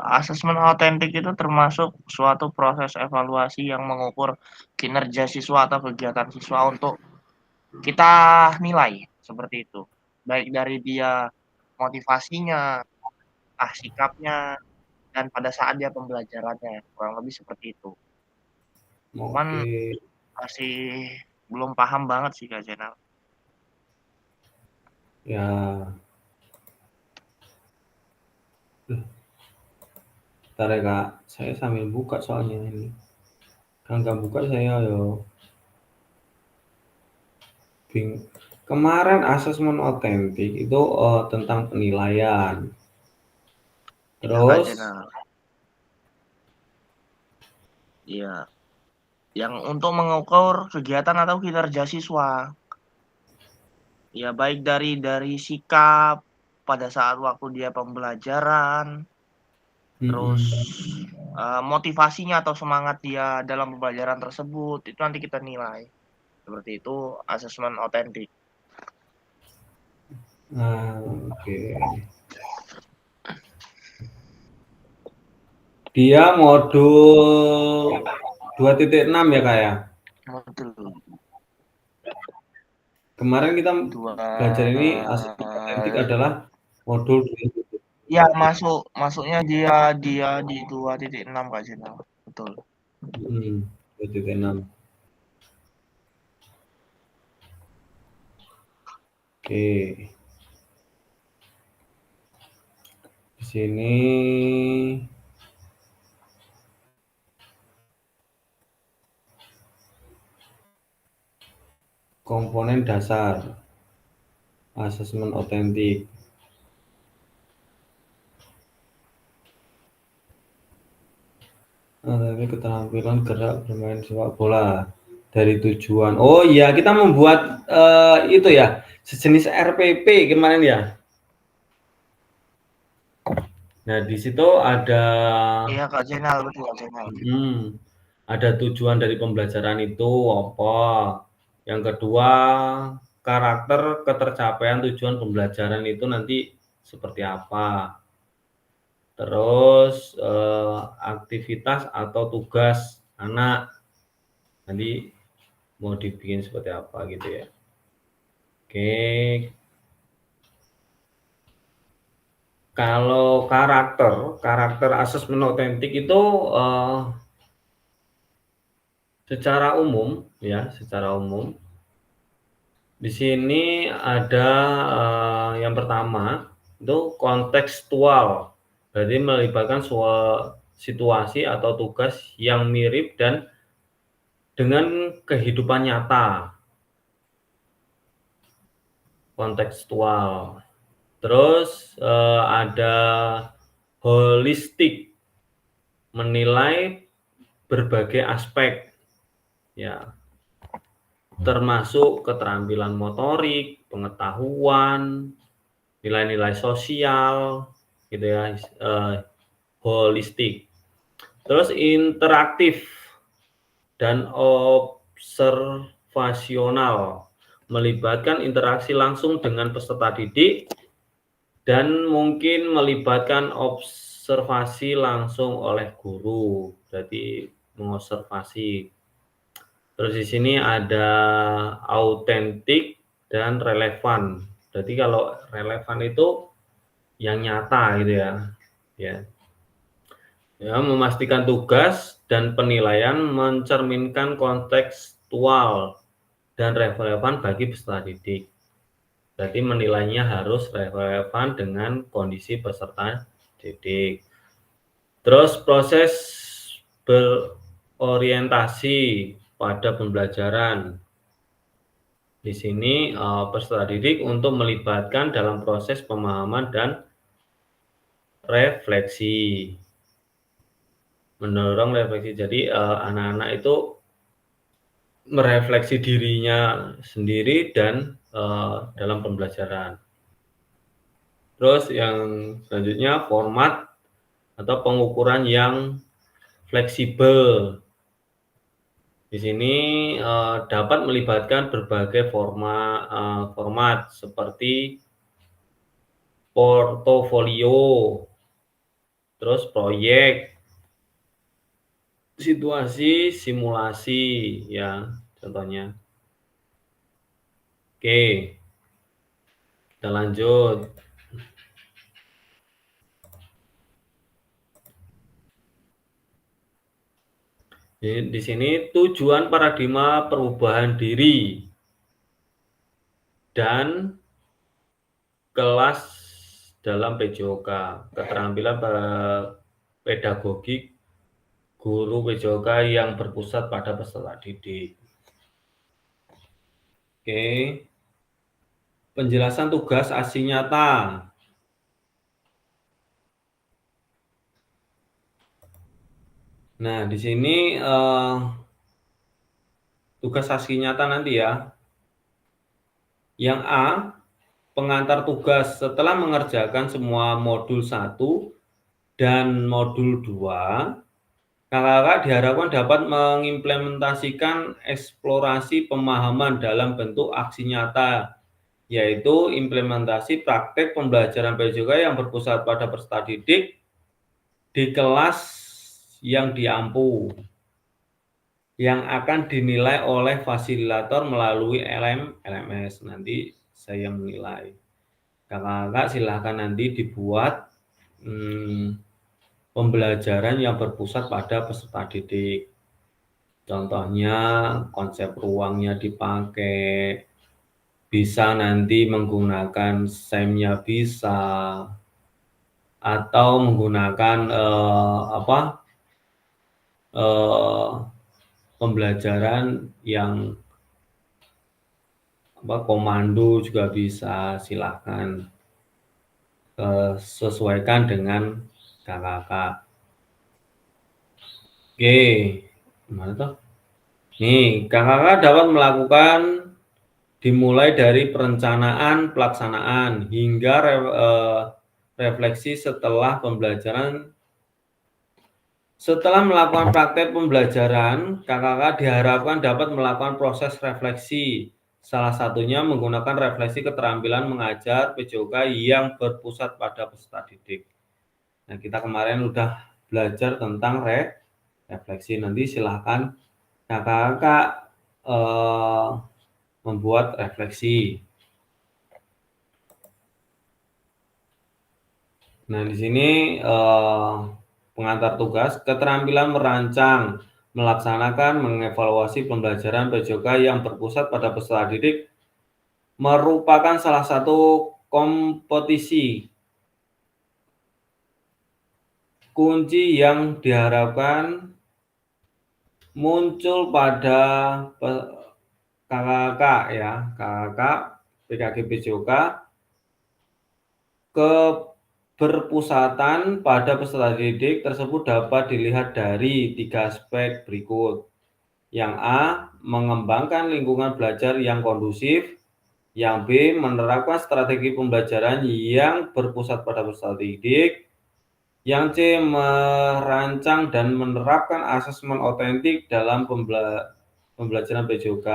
Asesmen otentik itu termasuk suatu proses evaluasi yang mengukur kinerja siswa atau kegiatan siswa untuk kita nilai seperti itu. Baik dari dia motivasinya, sikapnya, dan pada saat dia pembelajarannya, kurang lebih seperti itu. Cuman Oke. masih belum paham banget sih Kak Zainal. Ya. Bentar ya Kak, saya sambil buka soalnya ini. Kan nggak buka saya yo. Kemarin asesmen otentik itu tentang penilaian. Iya Kak Terus Zainal. Iya. Yang untuk mengukur kegiatan atau kinerja siswa. Ya baik dari sikap pada saat waktu dia pembelajaran, terus motivasinya atau semangat dia dalam pembelajaran tersebut, itu nanti kita nilai. Seperti itu asesmen otentik. oke. Dia modul 2.6 ya Kak ya? Modul Kemarin kita dua. belajar ini asesmen otentik adalah modul 2.6. Ya masuknya dia di 2.6 Kak Zainal. Betul. 2.6. Oke. Di sini komponen dasar asesmen otentik. Tapi keterampilan gerak bermain sepak bola dari tujuan. Oh iya, kita membuat itu ya, sejenis RPP kemarin ya. Nah, di situ ada Iya Kak Zainal, betul Kak Zainal. ada tujuan dari pembelajaran itu apa. Yang kedua, karakter ketercapaian tujuan pembelajaran itu nanti seperti apa. Terus aktivitas atau tugas anak nanti mau dibikin seperti apa gitu ya. Oke. Kalau karakter asesmen otentik itu secara umum di sini ada yang pertama itu kontekstual, berarti melibatkan situasi atau tugas yang mirip dan dengan kehidupan nyata. kontekstual. Terus ada holistik, menilai berbagai aspek, ya, termasuk keterampilan motorik, pengetahuan, nilai-nilai sosial, gitu ya, holistik. Terus interaktif dan observasional, melibatkan interaksi langsung dengan peserta didik dan mungkin melibatkan observasi langsung oleh guru, berarti mengobservasi. Terus di sini ada autentik dan relevan. Berarti kalau relevan itu yang nyata gitu ya. Ya, memastikan tugas dan penilaian mencerminkan kontekstual dan relevan bagi peserta didik. Berarti menilainya harus relevan dengan kondisi peserta didik. Terus proses berorientasi pada pembelajaran. Di sini peserta didik untuk melibatkan dalam proses pemahaman dan refleksi. Mendorong refleksi. Jadi anak-anak itu merefleksi dirinya sendiri dan dalam pembelajaran. Terus yang selanjutnya format atau pengukuran yang fleksibel. Di sini dapat melibatkan berbagai format seperti portofolio, terus proyek, situasi, simulasi, ya contohnya. Oke, kita lanjut. Di sini tujuan paradigma perubahan diri dan kelas dalam PJOK, keterampilan pedagogik guru PJOK yang berpusat pada peserta didik. Oke, penjelasan tugas aksi nyata. Nah, di sini tugas aksi nyata nanti ya. Yang A, pengantar tugas setelah mengerjakan semua modul 1 dan modul 2, kakak-kakak diharapkan dapat mengimplementasikan eksplorasi pemahaman dalam bentuk aksi nyata, yaitu implementasi praktek pembelajaran PJOK yang berpusat pada peserta didik di kelas yang diampu, yang akan dinilai oleh fasilitator melalui LMS. Nanti saya menilai. Kakak-kakak silahkan nanti dibuat pembelajaran yang berpusat pada peserta didik. Contohnya konsep ruangnya dipakai, bisa nanti menggunakan SEM-nya bisa, atau menggunakan pembelajaran yang komando juga bisa, silahkan sesuaikan dengan kakak-kakak. Oke, gimana tuh? Nih, kakak-kakak dapat melakukan dimulai dari perencanaan, pelaksanaan, hingga refleksi setelah pembelajaran. Setelah melakukan praktek pembelajaran, kakak-kakak diharapkan dapat melakukan proses refleksi. Salah satunya menggunakan refleksi keterampilan mengajar PJOK yang berpusat pada peserta didik. Nah, kita kemarin udah belajar tentang refleksi. Nanti silahkan kakak-kakak membuat refleksi. Nah, di sini pengantar tugas, keterampilan merancang, melaksanakan, mengevaluasi pembelajaran PJOK yang berpusat pada peserta didik merupakan salah satu kompetisi kunci yang diharapkan muncul pada kakak-kakak ya, kakak PKG PJOK keberpusatan pada peserta didik tersebut dapat dilihat dari 3 aspek berikut. Yang A, mengembangkan lingkungan belajar yang kondusif. Yang B, menerapkan strategi pembelajaran yang berpusat pada peserta didik. Yang C, merancang dan menerapkan asesmen otentik dalam pembelajaran PJOK.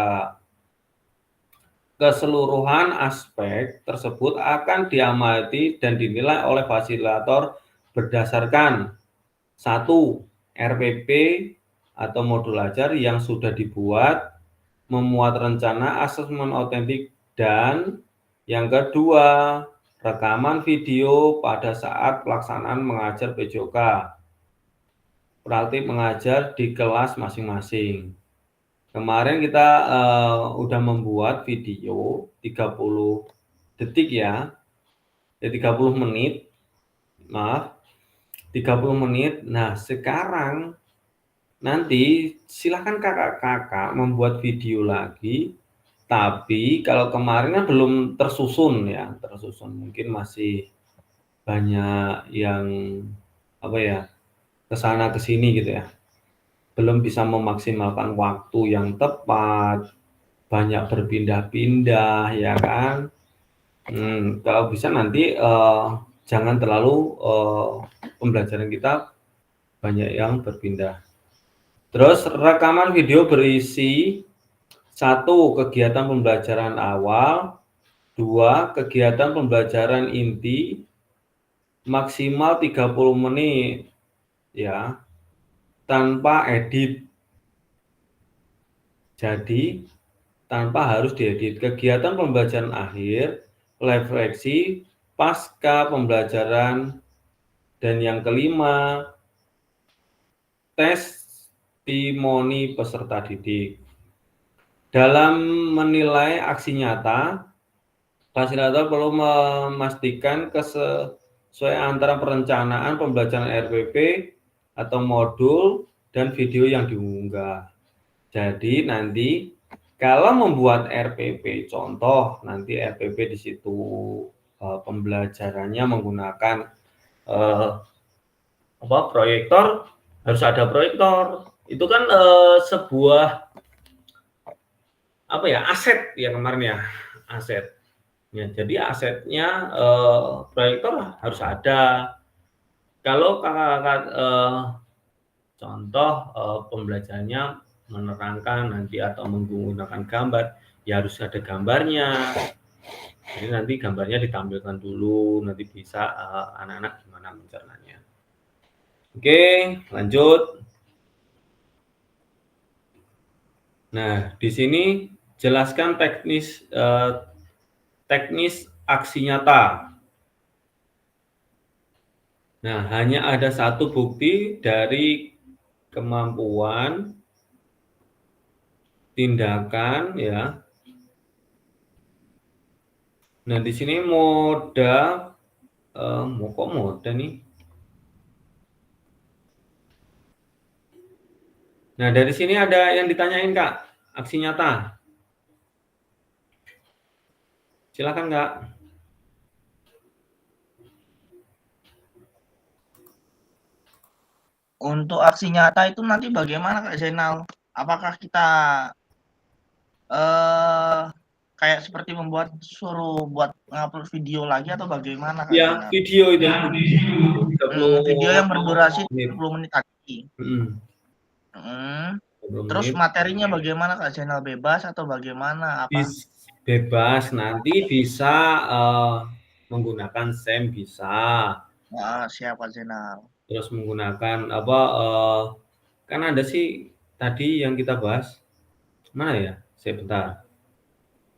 Keseluruhan aspek tersebut akan diamati dan dinilai oleh fasilitator berdasarkan 1. RPP atau modul ajar yang sudah dibuat, memuat rencana asesmen otentik, dan yang kedua, rekaman video pada saat pelaksanaan mengajar PJOK, praktik mengajar di kelas masing-masing. Kemarin kita udah membuat video 30 detik ya 30 menit, maaf, 30 menit. Nah, sekarang nanti silakan kakak-kakak membuat video lagi, tapi kalau kemarin kan belum tersusun ya, mungkin masih banyak yang apa ya, kesana kesini gitu ya. Belum bisa memaksimalkan waktu yang tepat, banyak berpindah-pindah ya kan. Kalau bisa nanti jangan terlalu pembelajaran kita banyak yang berpindah. Terus rekaman video berisi 1. Kegiatan pembelajaran awal, 2. Kegiatan pembelajaran inti maksimal 30 menit ya, tanpa edit. Jadi tanpa harus diedit. Kegiatan pembelajaran akhir, refleksi pasca pembelajaran, dan yang kelima, testimoni peserta didik. Dalam menilai aksi nyata, fasilitator perlu memastikan kesesuaian antara perencanaan pembelajaran RPP atau modul dan video yang diunggah. Jadi nanti kalau membuat RPP contoh, nanti RPP di situ pembelajarannya menggunakan proyektor, harus ada proyektor. Itu kan sebuah aset ya kemarin ya, aset. Ya, jadi asetnya proyektor harus ada. Kalau kakak-kakak contoh pembelajarannya menerangkan nanti atau menggunakan gambar, ya harus ada gambarnya. Jadi nanti gambarnya ditampilkan dulu, nanti bisa anak-anak gimana mencernanya. Oke, lanjut. Nah, di sini jelaskan teknis aksi nyata. Nah, hanya ada satu bukti dari kemampuan tindakan ya. Nah, di sini moda moda nih. Nah, dari sini ada yang ditanyain, Kak, aksi nyata. Silakan, Kak. Untuk aksi nyata itu nanti bagaimana Kak Zainal? Apakah kita kayak seperti suruh buat ngupload video lagi atau bagaimana Kak Ya, Zainal? video itu. Video yang berdurasi 30 menit lagi. Terus materinya bagaimana Kak Zainal, bebas atau bagaimana? Bebas, nanti bisa menggunakan SEM bisa. Siap Kak Zainal. Terus menggunakan kan ada sih tadi yang kita bahas. Mana ya? Sebentar.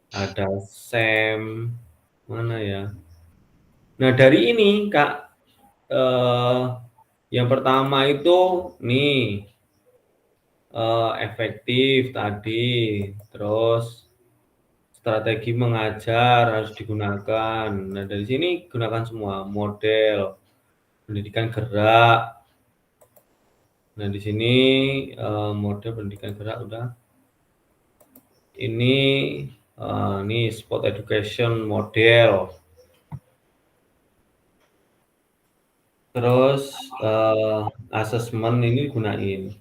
Ada SEM mana ya? Nah, dari ini Kak yang pertama itu nih efektif tadi, terus strategi mengajar harus digunakan. Nah, dari sini gunakan semua model pendidikan gerak. Nah, di sini model pendidikan gerak udah. Ini Ini sport education model. Terus assessment ini gunain.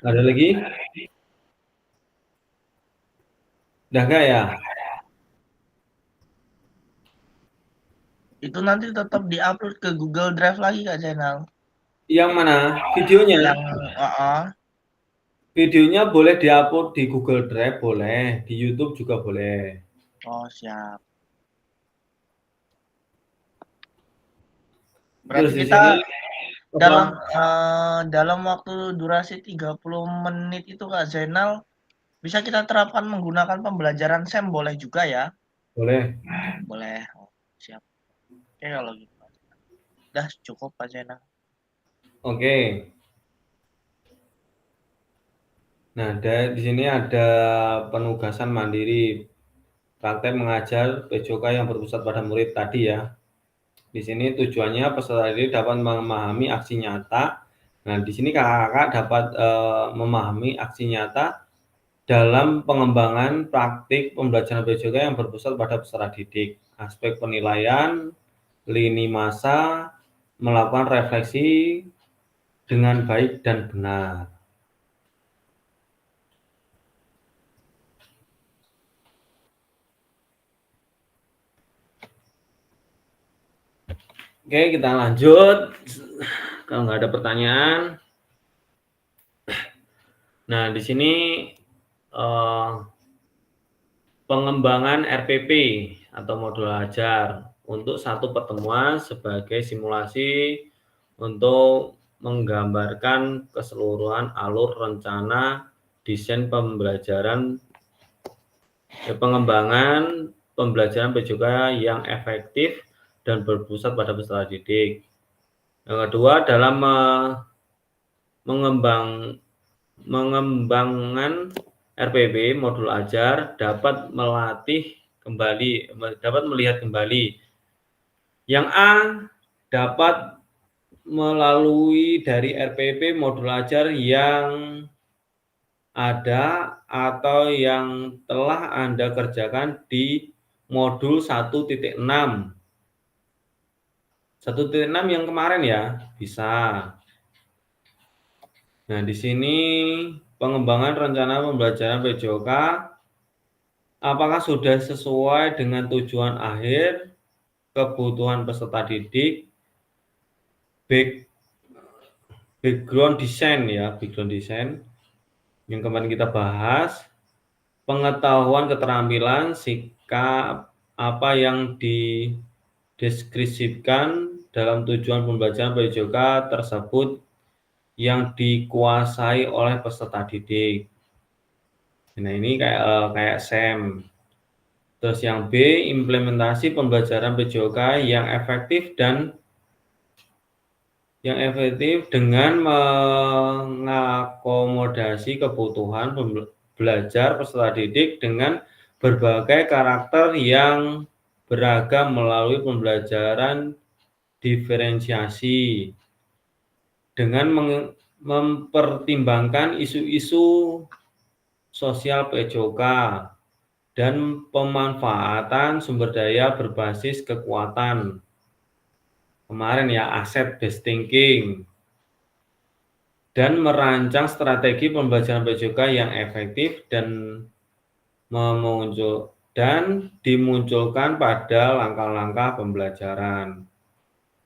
Ada lagi? Udah enggak ya? Itu nanti tetap diupload ke Google Drive lagi Kak Zainal. Yang mana? Videonya? Yang Videonya boleh diupload di Google Drive, boleh. Di YouTube juga boleh. Oh, siap. Berarti Terus kita sini, dalam waktu durasi 30 menit itu Kak Zainal, bisa kita terapkan menggunakan pembelajaran SEM boleh juga ya? boleh. Boleh. Oh, siap. Oke kalau gitu. Udah cukup Pak Zainal. Oke. Nah, di sini ada penugasan mandiri praktek mengajar PJOK yang berpusat pada murid tadi ya. Di sini tujuannya peserta didik dapat memahami aksi nyata. Nah, di sini kakak-kakak dapat memahami aksi nyata dalam pengembangan praktik pembelajaran PJOK yang berpusat pada peserta didik. Aspek penilaian, lini masa, melakukan refleksi dengan baik dan benar. Oke, kita lanjut. Kalau nggak ada pertanyaan. Nah, di sini pengembangan RPP atau modul ajar untuk satu pertemuan sebagai simulasi untuk menggambarkan keseluruhan alur rencana desain pembelajaran pengembangan pembelajaran PJOK yang efektif dan berpusat pada peserta didik. Yang kedua, dalam mengembangkan RPP modul ajar dapat melihat kembali. Yang A dapat melalui dari RPP modul ajar yang ada atau yang telah Anda kerjakan di modul 1.6. 1.6 yang kemarin ya, bisa. Nah, di sini pengembangan rencana pembelajaran PJOK apakah sudah sesuai dengan tujuan akhir, kebutuhan peserta didik, background design ya, background design yang kemarin kita bahas, pengetahuan, keterampilan, sikap apa yang dideskripsikan dalam tujuan pembelajaran PJOK tersebut yang dikuasai oleh peserta didik. Nah, ini kayak SEM. Terus yang B, implementasi pembelajaran PJOK yang efektif dengan mengakomodasi kebutuhan belajar peserta didik dengan berbagai karakter yang beragam melalui pembelajaran diferensiasi dengan mempertimbangkan isu-isu sosial PJOK dan pemanfaatan sumber daya berbasis kekuatan. Kemarin ya, asset based thinking. Dan merancang strategi pembelajaran PJOK yang efektif dan dimunculkan pada langkah-langkah pembelajaran.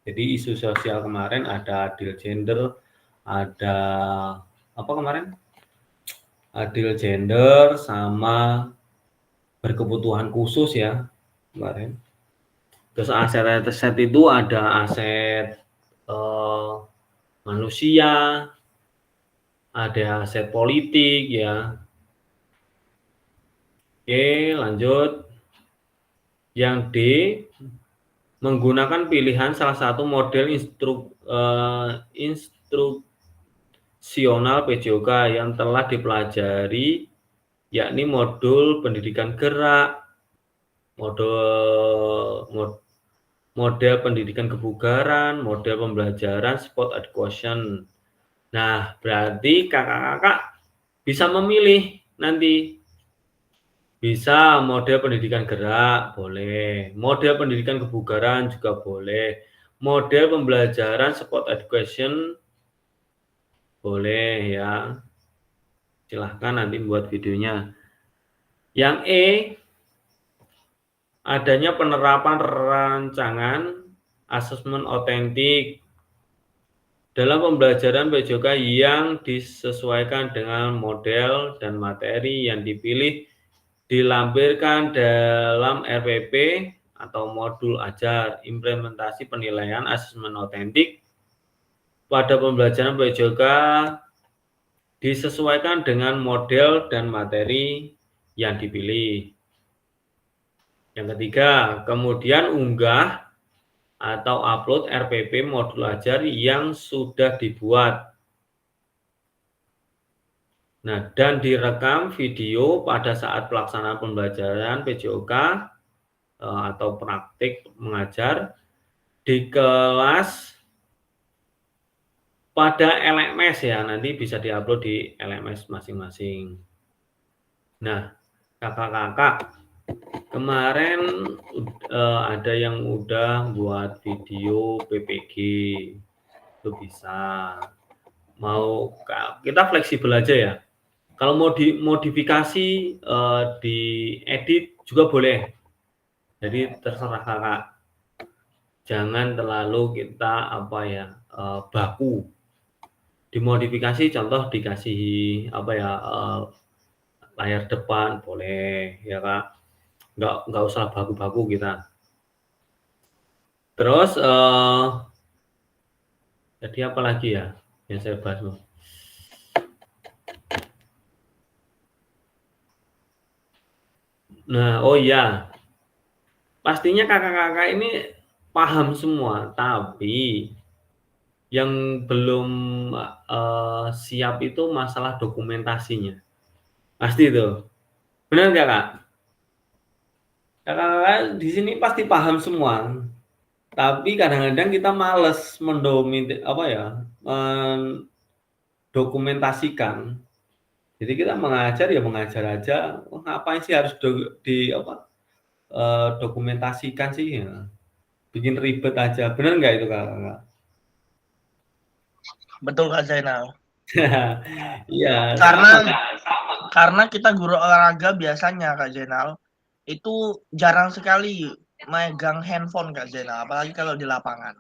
Jadi isu sosial kemarin ada adil gender, ada apa kemarin? Adil gender sama berkebutuhan khusus ya kemarin. Terus aset itu ada aset manusia, ada aset politik ya. Oke, lanjut. Yang D, menggunakan pilihan salah satu model instruksional PJOK yang telah dipelajari, yakni modul pendidikan gerak, model pendidikan kebugaran, model pembelajaran sport education. Nah, berarti kakak-kakak bisa memilih nanti. Bisa model pendidikan gerak, boleh. Model pendidikan kebugaran juga boleh. Model pembelajaran sport education, boleh ya. Silahkan nanti buat videonya. Yang E, adanya penerapan rancangan asesmen otentik dalam pembelajaran PJOK yang disesuaikan dengan model dan materi yang dipilih dilampirkan dalam RPP atau modul ajar implementasi penilaian asesmen otentik pada pembelajaran PJOK disesuaikan dengan model dan materi yang dipilih. Yang ketiga, kemudian unggah atau upload RPP modul ajar yang sudah dibuat. Nah, dan direkam video pada saat pelaksanaan pembelajaran PJOK atau praktik mengajar di kelas pada LMS ya, nanti bisa diupload di LMS masing-masing. Nah, kakak-kakak, kemarin ada yang udah buat video PPG, itu bisa. Mau kita fleksibel aja ya. Kalau mau dimodifikasi, diedit juga boleh. Jadi terserah kakak. Jangan terlalu kita baku. Dimodifikasi, contoh dikasih layar depan boleh ya kak. Nggak usah baku-baku kita. Terus jadi apa lagi ya yang saya bahas? Nah, oh iya, pastinya kakak-kakak ini paham semua, tapi yang belum siap itu masalah dokumentasinya. Pasti itu. Benar nggak, Kak? Kakak-kakak di sini pasti paham semua. Tapi kadang-kadang kita males mendokumentasikan. Jadi kita mengajar ya mengajar aja. Ngapain sih harus dokumentasikan sih ya? Bikin ribet aja. Benar nggak itu, Kak? Betul Kak Zainal. Iya, Karena kita guru olahraga biasanya Kak Zainal itu jarang sekali megang handphone Kak Zainal, apalagi kalau di lapangan.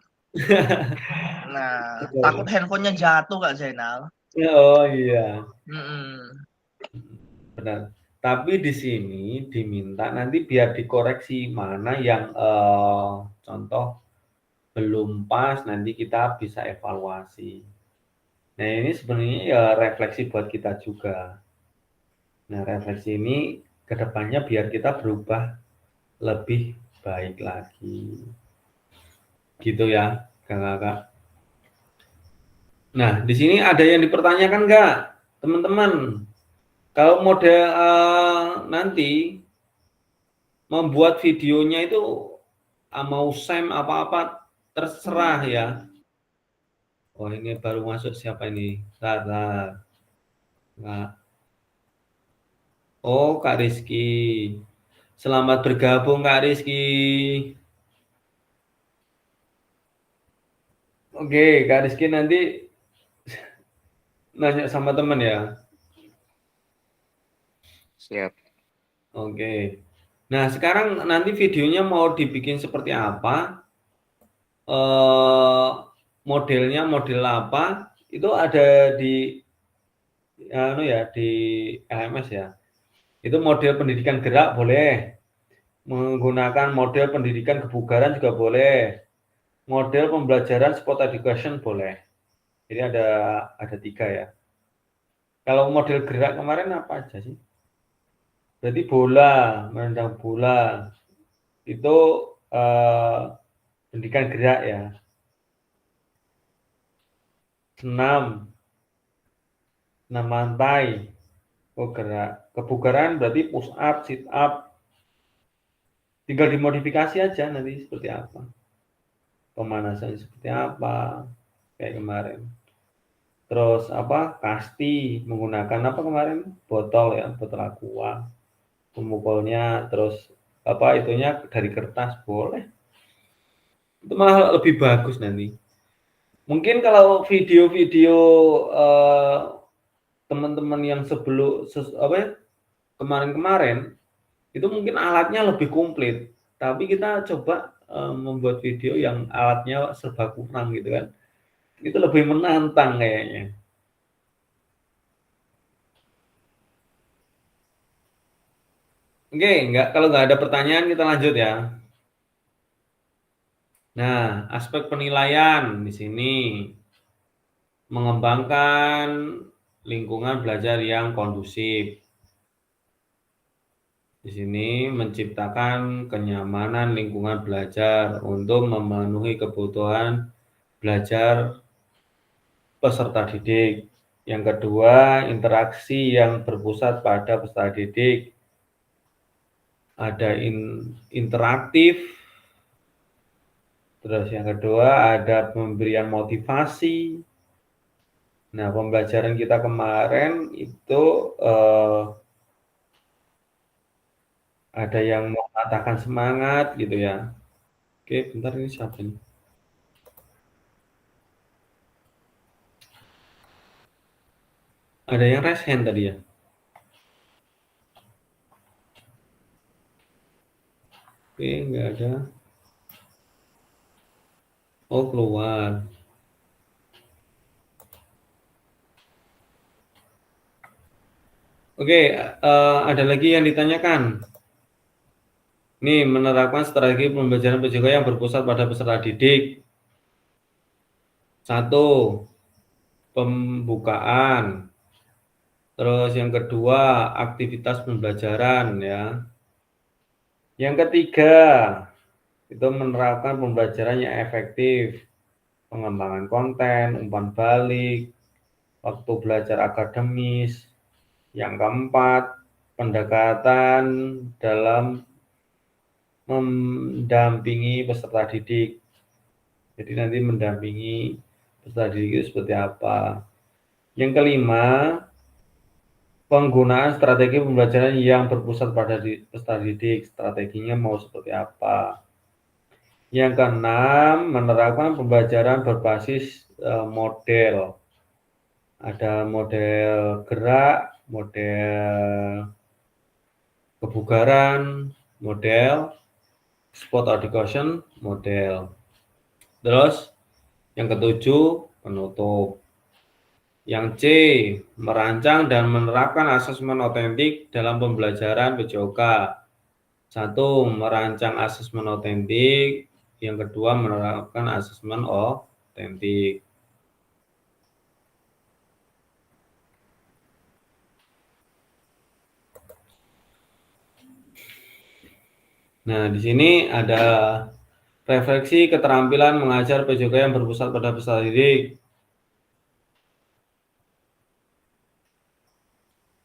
Nah, takut handphonenya jatuh Kak Zainal. Oh iya, benar. Tapi di sini diminta nanti biar dikoreksi mana yang contoh belum pas, nanti kita bisa evaluasi. Nah ini sebenarnya ya refleksi buat kita juga. Nah refleksi ini kedepannya biar kita berubah lebih baik lagi. Gitu ya, Kakak. Nah di sini ada yang dipertanyakan nggak, teman-teman? Kalau model nanti membuat videonya itu mau SEM apa-apa terserah ya. Oh ini baru masuk siapa ini? Nah. Oh Kak Rizky. Selamat bergabung Kak Rizky. Oke Kak Rizky nanti nanya sama teman ya. Siap. Oke. Nah sekarang nanti videonya mau dibikin seperti apa? Modelnya model apa? Itu ada di di LMS ya. Itu model pendidikan gerak boleh. Menggunakan model pendidikan kebugaran juga boleh. Model pembelajaran sport education boleh. Jadi ada 3 ya. Kalau model gerak kemarin apa aja sih? Berarti bola, menendang bola. Itu pendidikan gerak ya. Senam lantai. Oh gerak. Kebugaran berarti push up, sit up. Tinggal dimodifikasi aja nanti seperti apa. Pemanasan seperti apa. Kayak kemarin. terus kasti menggunakan kemarin botol ya, botol aqua, pemukulnya, terus itunya dari kertas boleh. Itu malah lebih bagus nanti. Mungkin kalau video-video teman-teman yang kemarin-kemarin itu mungkin alatnya lebih komplit, tapi kita coba membuat video yang alatnya serba kurang gitu kan. Itu lebih menantang kayaknya. Oke, kalau nggak ada pertanyaan kita lanjut ya. Nah, aspek penilaian di sini mengembangkan lingkungan belajar yang kondusif. Di sini menciptakan kenyamanan lingkungan belajar untuk memenuhi kebutuhan belajar peserta didik. Yang kedua, interaksi yang berpusat pada peserta didik. Ada interaktif. Terus yang kedua, ada pemberian motivasi. Nah, pembelajaran kita kemarin itu ada yang mematahkan semangat gitu ya. Oke, bentar, ini siapa nih? Ada yang raise hand tadi ya? Oke, nggak ada. Oh, keluar. Oke, ada lagi yang ditanyakan. Nih, menerapkan strategi pembelajaran PJOK yang berpusat pada peserta didik. 1, pembukaan. Terus yang kedua, aktivitas pembelajaran ya. Yang ketiga, itu menerapkan pembelajaran yang efektif. Pengembangan konten, umpan balik, waktu belajar akademis. Yang keempat, pendekatan dalam mendampingi peserta didik. Jadi nanti mendampingi peserta didik itu seperti apa. Yang kelima, penggunaan strategi pembelajaran yang berpusat pada peserta didik. Strateginya mau seperti apa. Yang keenam, menerapkan pembelajaran berbasis model. Ada model gerak, model kebugaran, model sport education, model. Terus yang ketujuh, penutup. Yang C, merancang dan menerapkan asesmen otentik dalam pembelajaran PJOK. 1, merancang asesmen otentik. Yang kedua, menerapkan asesmen otentik. Nah, di sini ada refleksi keterampilan mengajar PJOK yang berpusat pada peserta didik.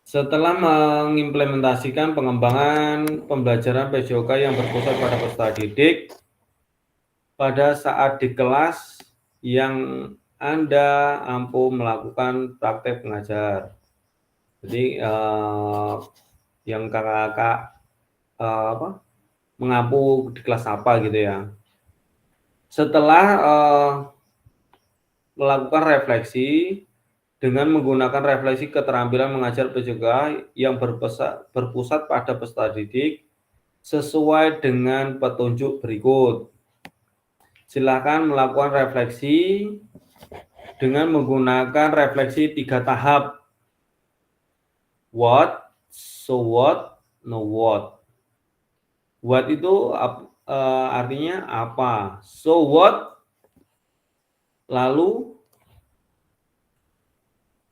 Setelah mengimplementasikan pengembangan pembelajaran PJOK yang berpusat pada peserta didik, pada saat di kelas yang Anda mampu melakukan praktek mengajar. Jadi yang kakak-kakak mengampu di kelas apa gitu ya. Setelah melakukan refleksi dengan menggunakan refleksi keterampilan mengajar PJOK yang berpusat pada peserta didik sesuai dengan petunjuk berikut. Silakan melakukan refleksi dengan menggunakan refleksi 3 tahap. What, so what, know what. What itu artinya apa? So what, lalu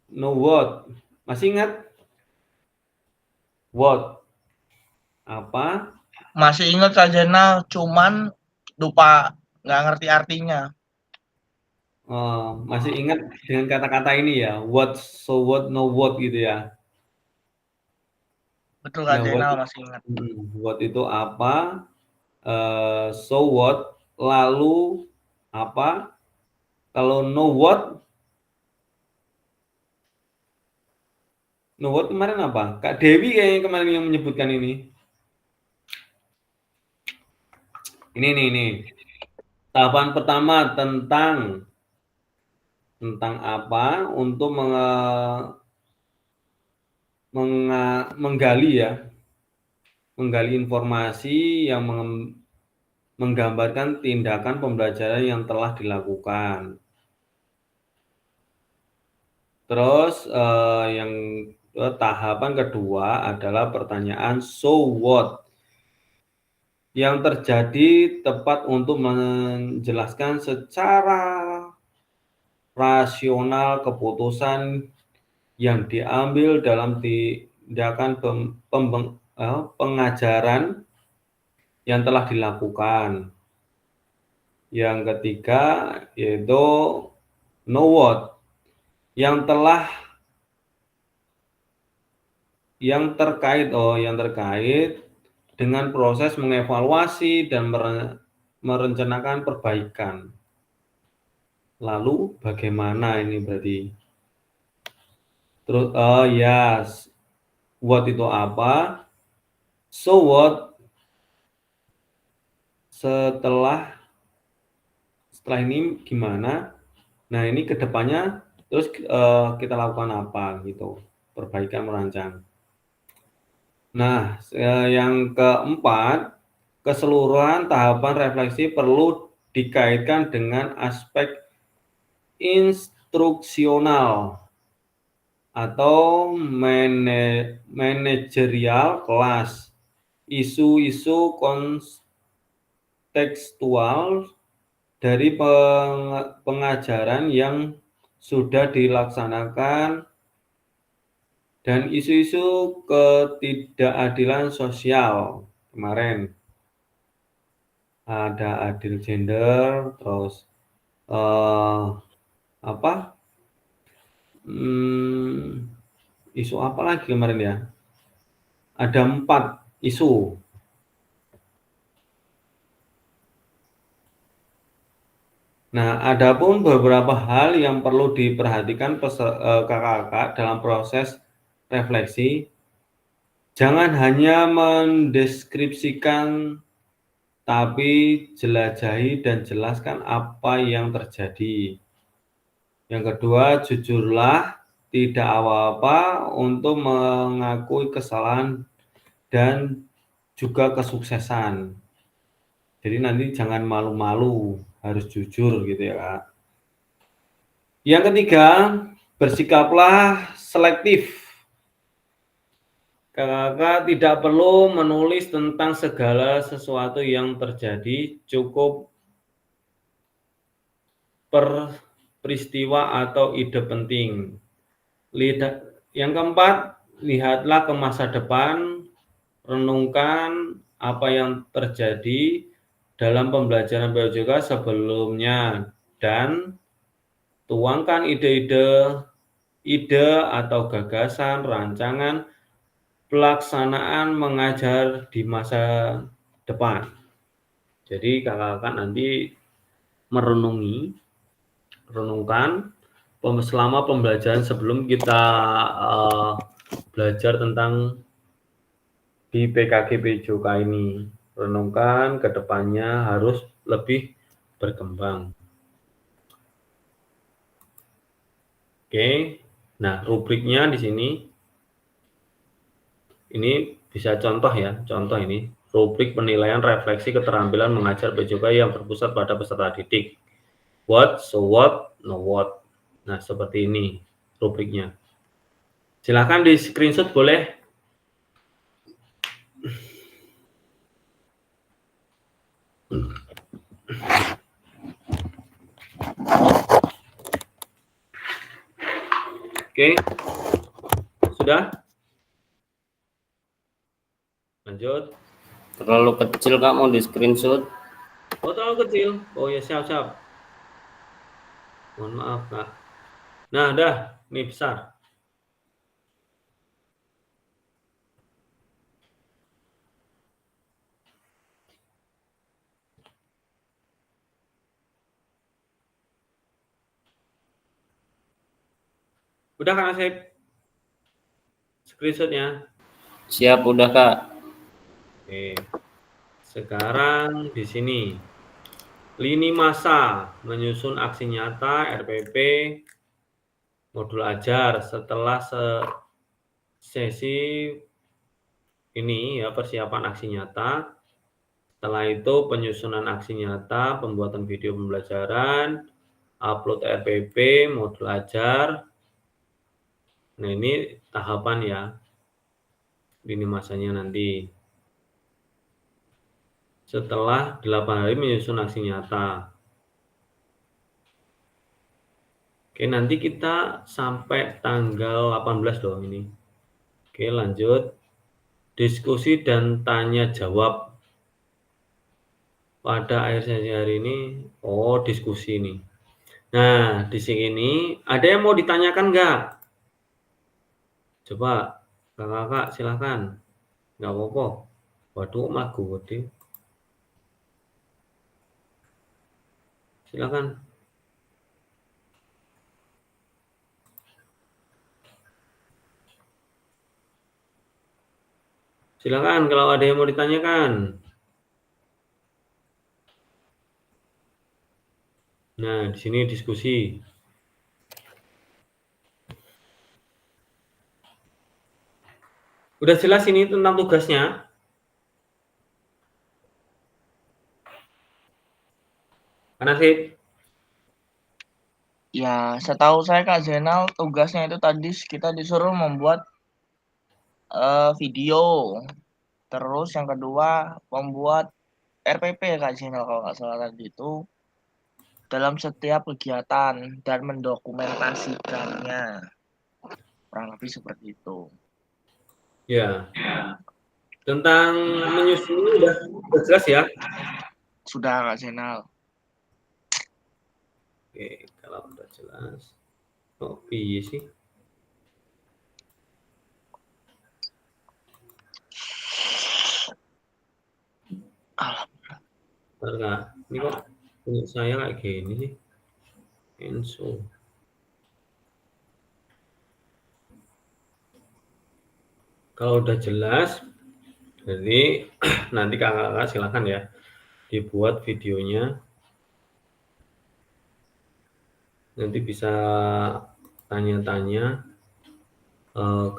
know what. Masih ingat? What, apa? Masih ingat Kak Jenal, cuman lupa nggak ngerti artinya. Masih ingat dengan kata-kata ini ya, what, so what, know what gitu ya. Betul Kak Ya, Jenal, masih ingat. what itu apa, so what, lalu apa, kalau know what No what kemarin apa? Kak Dewi kayaknya kemarin yang menyebutkan ini. Ini nih. Tahapan pertama tentang apa? Untuk menggali informasi yang menggambarkan tindakan pembelajaran yang telah dilakukan. Terus yang tahapan kedua adalah pertanyaan so what yang terjadi tepat untuk menjelaskan secara rasional keputusan yang diambil dalam tindakan pengajaran yang telah dilakukan. Yang ketiga yaitu know what yang terkait dengan proses mengevaluasi dan merencanakan perbaikan. Lalu bagaimana ini berarti? Terus yes, what itu apa? So what setelah ini gimana? Nah, ini kedepannya terus kita lakukan apa gitu, perbaikan merancang. Nah, yang keempat, keseluruhan tahapan refleksi perlu dikaitkan dengan aspek instruksional atau manajerial kelas, isu-isu kontekstual dari pengajaran yang sudah dilaksanakan dan isu-isu ketidakadilan sosial. Kemarin ada adil gender, terus isu apa lagi kemarin ya? Ada 4 isu. Nah, adapun beberapa hal yang perlu diperhatikan kakak-kakak dalam proses refleksi, jangan hanya mendeskripsikan, tapi jelajahi dan jelaskan apa yang terjadi. Yang kedua, jujurlah, tidak apa-apa untuk mengakui kesalahan dan juga kesuksesan. Jadi nanti jangan malu-malu, harus jujur gitu ya Kak. Yang ketiga, bersikaplah selektif. Kakak tidak perlu menulis tentang segala sesuatu yang terjadi, cukup peristiwa atau ide penting. Yang keempat, lihatlah ke masa depan, renungkan apa yang terjadi dalam pembelajaran POJK sebelumnya dan tuangkan ide atau gagasan, rancangan pelaksanaan mengajar di masa depan. Jadi kakak-kakak nanti renungkan selama pembelajaran sebelum kita belajar tentang di PKG PJOK ini. Renungkan ke depannya harus lebih berkembang. Oke. Nah, rubriknya di sini ini bisa contoh ya. Contoh ini rubrik penilaian refleksi keterampilan mengajar PJOK yang berpusat pada peserta didik. What, so what, know what. Nah, seperti ini rubriknya. Silakan di screenshot boleh. Oke. Sudah? Lanjut. Terlalu kecil Kak, mau di screenshot. Oh, terlalu kecil. Oh ya, siap. Mohon maaf Kak. Nah, dah, ini besar. Udah Kak Asep? screenshotnya? Siap, udah Kak. Oke. Sekarang di sini lini masa menyusun aksi nyata RPP modul ajar setelah sesi ini ya persiapan aksi nyata. Setelah itu penyusunan aksi nyata, pembuatan video pembelajaran, upload RPP modul ajar. Nah, ini tahapan ya. Lini masanya nanti. Setelah 8 hari menyusun aksi nyata. Oke, nanti kita sampai tanggal 18 dong ini. Oke, lanjut. Diskusi dan tanya jawab. Pada akhir sesi hari ini, diskusi nih. Nah, di sini ada yang mau ditanyakan nggak? Coba, kakak silakan. Nggak apa-apa. Waduh, magu gede. Silakan. Silakan kalau ada yang mau ditanyakan. Nah, di sini diskusi. Udah jelas ini tentang tugasnya? Anasib? Ya, setahu saya Kak Zainal tugasnya itu tadi kita disuruh membuat video. Terus yang kedua membuat RPP Kak Zainal kalau nggak salah tadi itu dalam setiap kegiatan dan mendokumentasikannya. Kurang lebih seperti itu. Ya. Tentang menyusun udah jelas ya? Sudah Kak Zainal. Oke, kalau udah jelas. Oh, iya sih. Bentar, Kak. Ini kok punya saya kayak gini sih. Enso. Kalau udah jelas, jadi nanti kakak-kakak silakan ya dibuat videonya. Nanti bisa tanya-tanya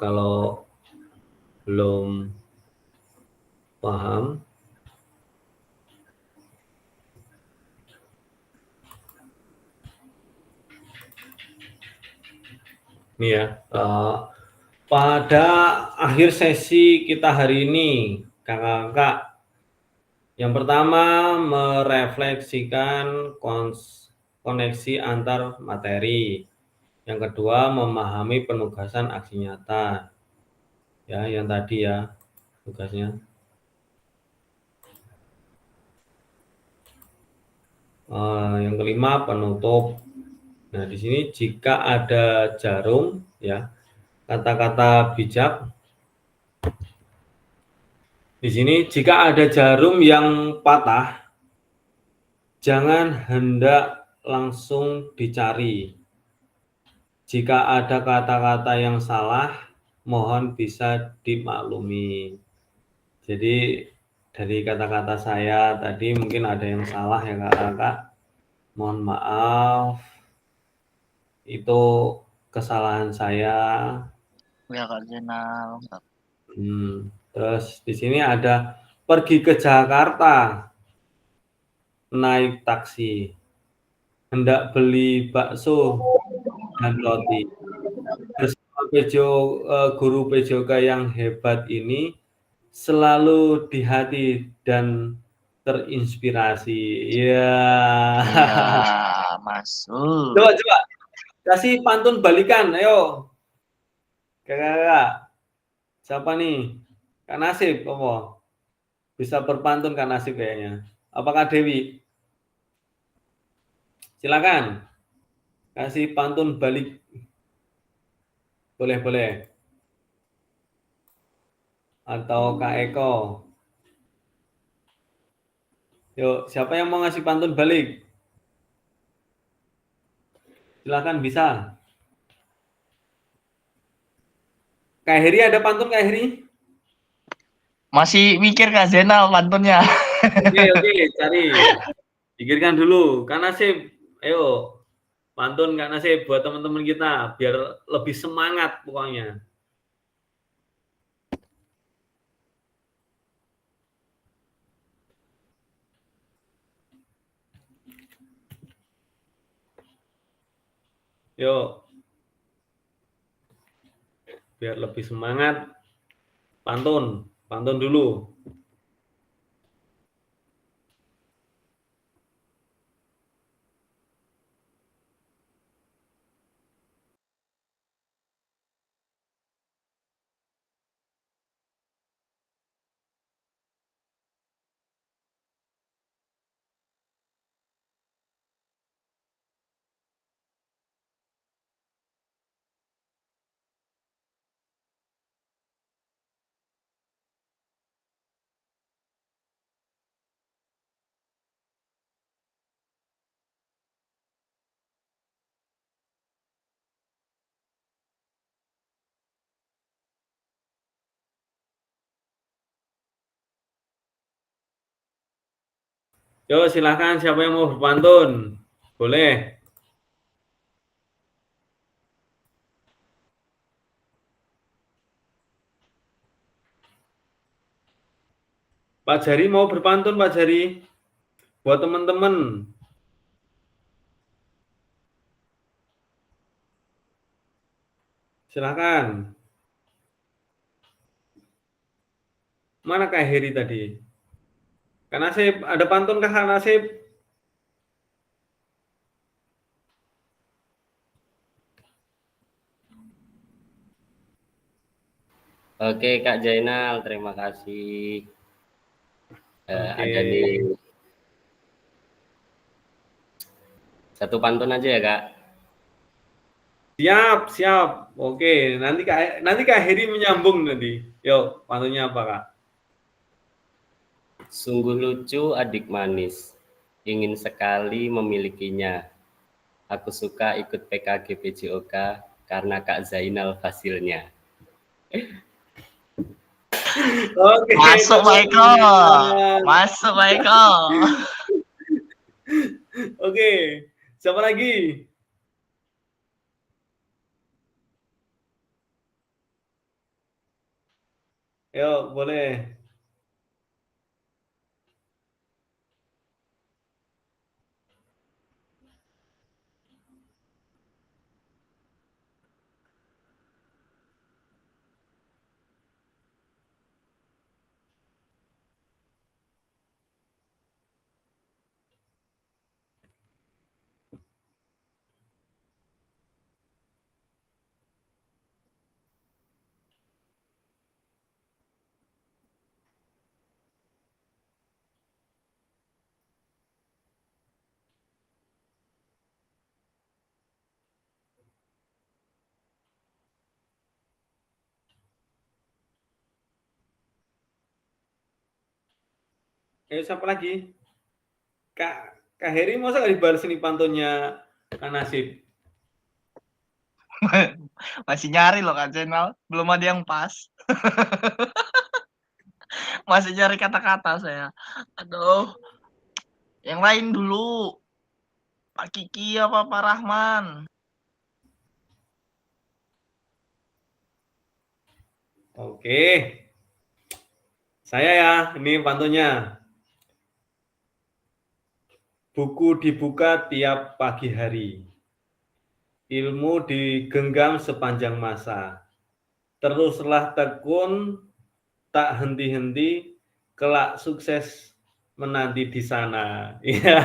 kalau belum paham. Ini ya, pada akhir sesi kita hari ini, kakak-kakak, yang pertama merefleksikan koneksi antar materi. Yang kedua memahami penugasan aksi nyata. Ya, yang tadi ya tugasnya. Yang kelima penutup. Nah, di sini jika ada jarum ya, kata-kata bijak. Di sini jika ada jarum yang patah, jangan hendak langsung dicari. Jika ada kata-kata yang salah, mohon bisa dimaklumi. Jadi dari kata-kata saya tadi mungkin ada yang salah ya kakak. Mohon maaf. Itu kesalahan saya. Ya Kak Zainal. Terus di sini ada pergi ke Jakarta naik taksi, hendak beli bakso dan roti. Bersama guru PJOK yang hebat ini selalu di hati dan terinspirasi. Ya. Ya, masuk. Coba kasih pantun balikan, ayo. Kakak. Siapa nih? Kak Nasib, apa? Bisa berpantun Kak Nasib kayaknya. Apakah Dewi? Silakan. Kasih pantun balik. Boleh. Atau Kak Eko. Yuk, siapa yang mau ngasih pantun balik? Silakan bisa. Kak Heri ada pantun Kak Heri? Masih mikir Kak Zainal pantunnya. Oke, cari. Pikirkan dulu. Kak Nasib, ayo. Pantun Kak Nasib buat teman-teman kita biar lebih semangat pokoknya. Yuk. Biar lebih semangat. Pantun dulu. Yuk silahkan siapa yang mau berpantun. Boleh. Pak Jari mau berpantun Pak Jari. Buat teman-teman. Silahkan. Mana Kak Heri tadi? Kak Nasib, ada pantun Kak Nasib? Oke Kak Zainal, terima kasih. Oke. Ada nih satu pantun aja ya Kak. Siap. Oke, nanti Kak Heri menyambung nanti. Yuk, pantunnya apa Kak? Sungguh lucu adik manis, ingin sekali memilikinya. Aku suka ikut PKG PJOK karena Kak Zainal Fasilnya. Oke, Masuk Michael. Masuk Michael. Oke, siapa lagi? Yuk, boleh. Siapa lagi? Kak Heri masa nggak dibalas ini pantunnya Kak Nasib? Masih nyari loh Kak Zainal. Belum ada yang pas. Masih nyari kata-kata saya. Aduh. Yang lain dulu. Pak Kiki apa Pak Rahman? Oke. Saya ya, ini pantunnya. Buku dibuka tiap pagi hari. Ilmu digenggam sepanjang masa. Teruslah tekun, tak henti-henti, kelak sukses menanti di sana. Iya.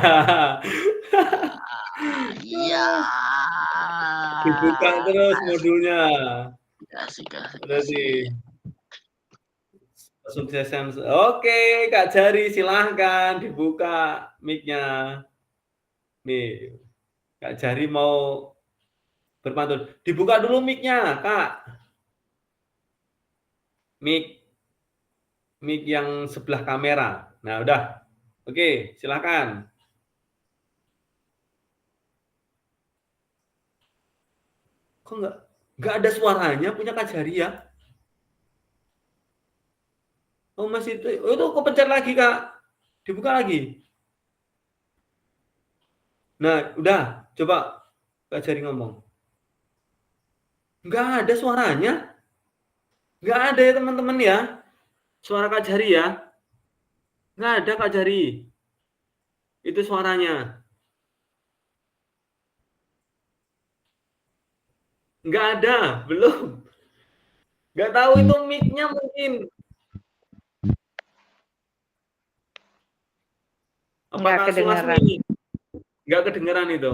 Iya. Dibuka terus modulnya. Kasih. Berarti suksesan. Oke, Kak Jari silahkan dibuka mic-nya. Nih, Kak Jari mau berpantun. Dibuka dulu mic-nya, Kak. Mic yang sebelah kamera. Nah, udah. Oke, silahkan. Kok nggak ada suaranya punya Kak Jari ya? Oh, masih itu kepencet lagi, Kak. Dibuka lagi. Nah, udah. Coba Kak Jari ngomong. Nggak ada suaranya. Nggak ada ya, teman-teman ya. Suara Kak Jari ya. Nggak ada, Kak Jari. Itu suaranya. Nggak ada. Belum. Nggak tahu itu mic-nya mungkin. Apakah Sulasmi? Nggak kedengeran itu.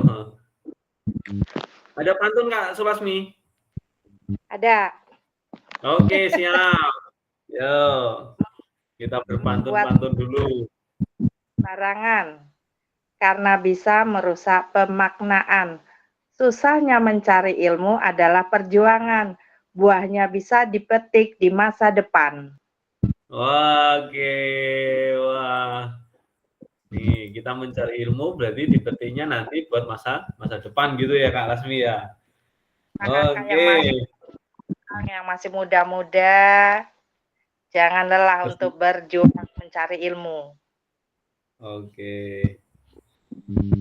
Ada pantun nggak, Sulasmi? Ada. Oke, siap. Yo, kita berpantun-pantun dulu. Larangan. Karena bisa merusak pemaknaan. Susahnya mencari ilmu adalah perjuangan. Buahnya bisa dipetik di masa depan. Oke, wah. Nih, kita mencari ilmu berarti dipetiknya nanti buat masa depan gitu ya, Kak Lasmi ya. Oke. Yang masih muda-muda, jangan lelah untuk berjuang mencari ilmu. Oke.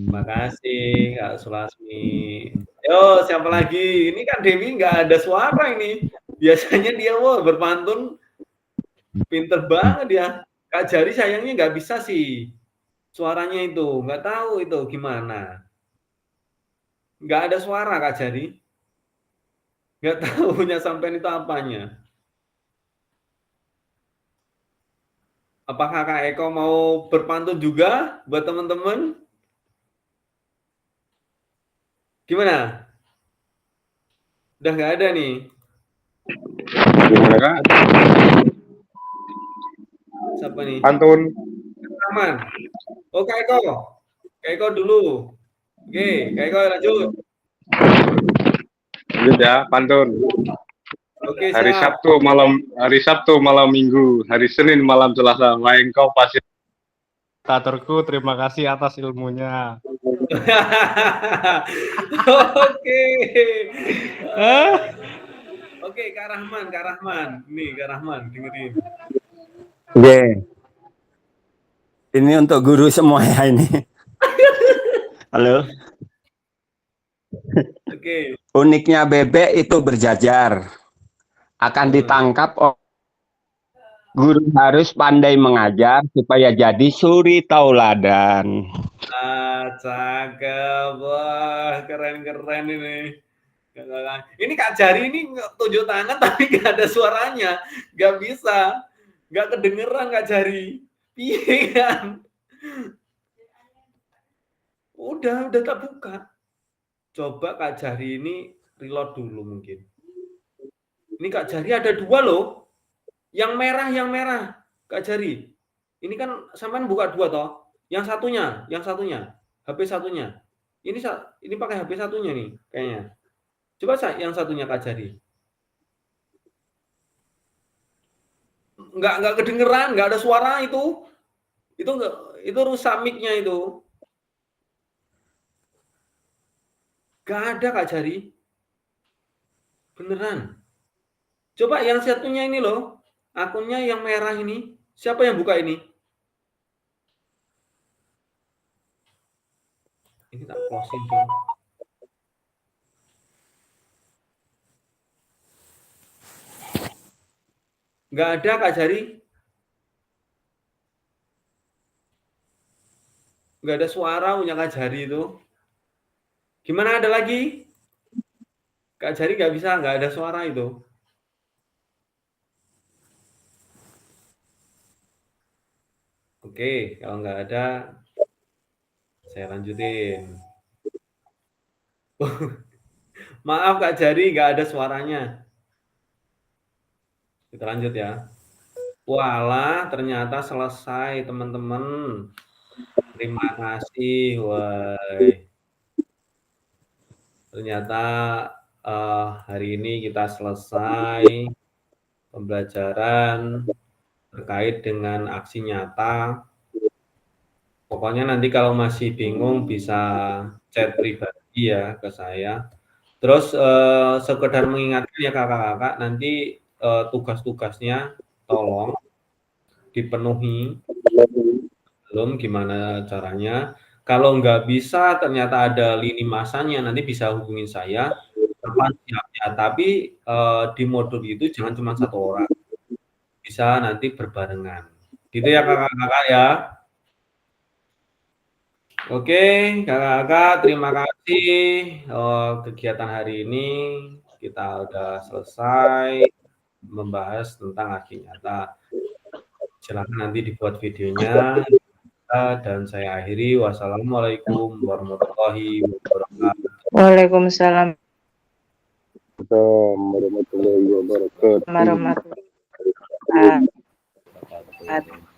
Makasih Kak Sulasmi. Yo, siapa lagi? Ini kan Dewi nggak ada suara ini. Biasanya dia berpantun pinter banget ya. Kak Jari sayangnya nggak bisa sih. Suaranya itu, nggak tahu itu gimana. Nggak ada suara Kak Jari. Nggak tahu punya sampean itu apanya. Apakah Kak Eko mau berpantun juga buat teman-teman? Gimana? Udah nggak ada nih. Gimana, Kak? Siapa nih? Pantun. Aman. Oh, Kak Eko. Kak Eko dulu. Oke, Kak Eko lanjut. Lanjut ya, pantun. Oke, Hari siap. Sabtu malam Minggu, hari Senin malam Selasa. Wah, engkau pasti taturku, terima kasih atas ilmunya. Oke. Oke, Kak Rahman. Nih, Kak Rahman, dengerin. Oke. Ini untuk guru semua ya ini. Halo. Oke. Uniknya bebek itu berjajar. Akan ditangkap. Guru harus pandai mengajar supaya jadi suri tauladan. Cakep. Wah, keren ini. Ini Kak Jari ini tunjuk tangan tapi nggak ada suaranya. Nggak bisa. Nggak kedengeran Kak Jari. Iya kan? Udah tak buka. Coba Kak Jari ini reload dulu mungkin. Ini Kak Jari ada 2 loh. Yang merah. Kak Jari. Ini kan sampean buka 2 toh. Yang satunya. HP satunya. Ini pakai HP satunya nih kayaknya. Coba yang satunya Kak Jari. Nggak kedengeran, nggak ada suara itu. Itu rusak mic-nya itu. Nggak ada Kak Jari. Beneran. Coba yang satunya ini loh. Akunnya yang merah ini. Siapa yang buka ini? Ini tak closing dong. Nggak ada Kak Jari. Nggak ada suara punya Kak Jari itu. Gimana, ada lagi? Kak Jari nggak bisa, nggak ada suara itu. Oke, kalau nggak ada, saya lanjutin. Maaf Kak Jari, nggak ada suaranya. Kita lanjut ya. Walah, ternyata selesai teman-teman. Terima kasih, woi. Ternyata hari ini kita selesai pembelajaran terkait dengan aksi nyata. Pokoknya nanti kalau masih bingung bisa chat pribadi ya ke saya. Terus sekedar mengingatkan ya kakak-kakak, nanti tugas-tugasnya tolong dipenuhi, belum gimana caranya. Kalau nggak bisa ternyata ada lini masanya, nanti bisa hubungin saya kapan siapnya. Tapi di modul itu jangan cuma 1 orang, bisa nanti berbarengan. Gitu ya kakak-kakak ya. Oke, kakak-kakak terima kasih kegiatan hari ini kita udah selesai membahas tentang aksi nyata. Silakan nanti dibuat videonya dan saya akhiri. Wassalamualaikum warahmatullahi wabarakatuh. Waalaikumsalam warahmatullahi wabarakatuh. warahmatullahi wabarakatuh.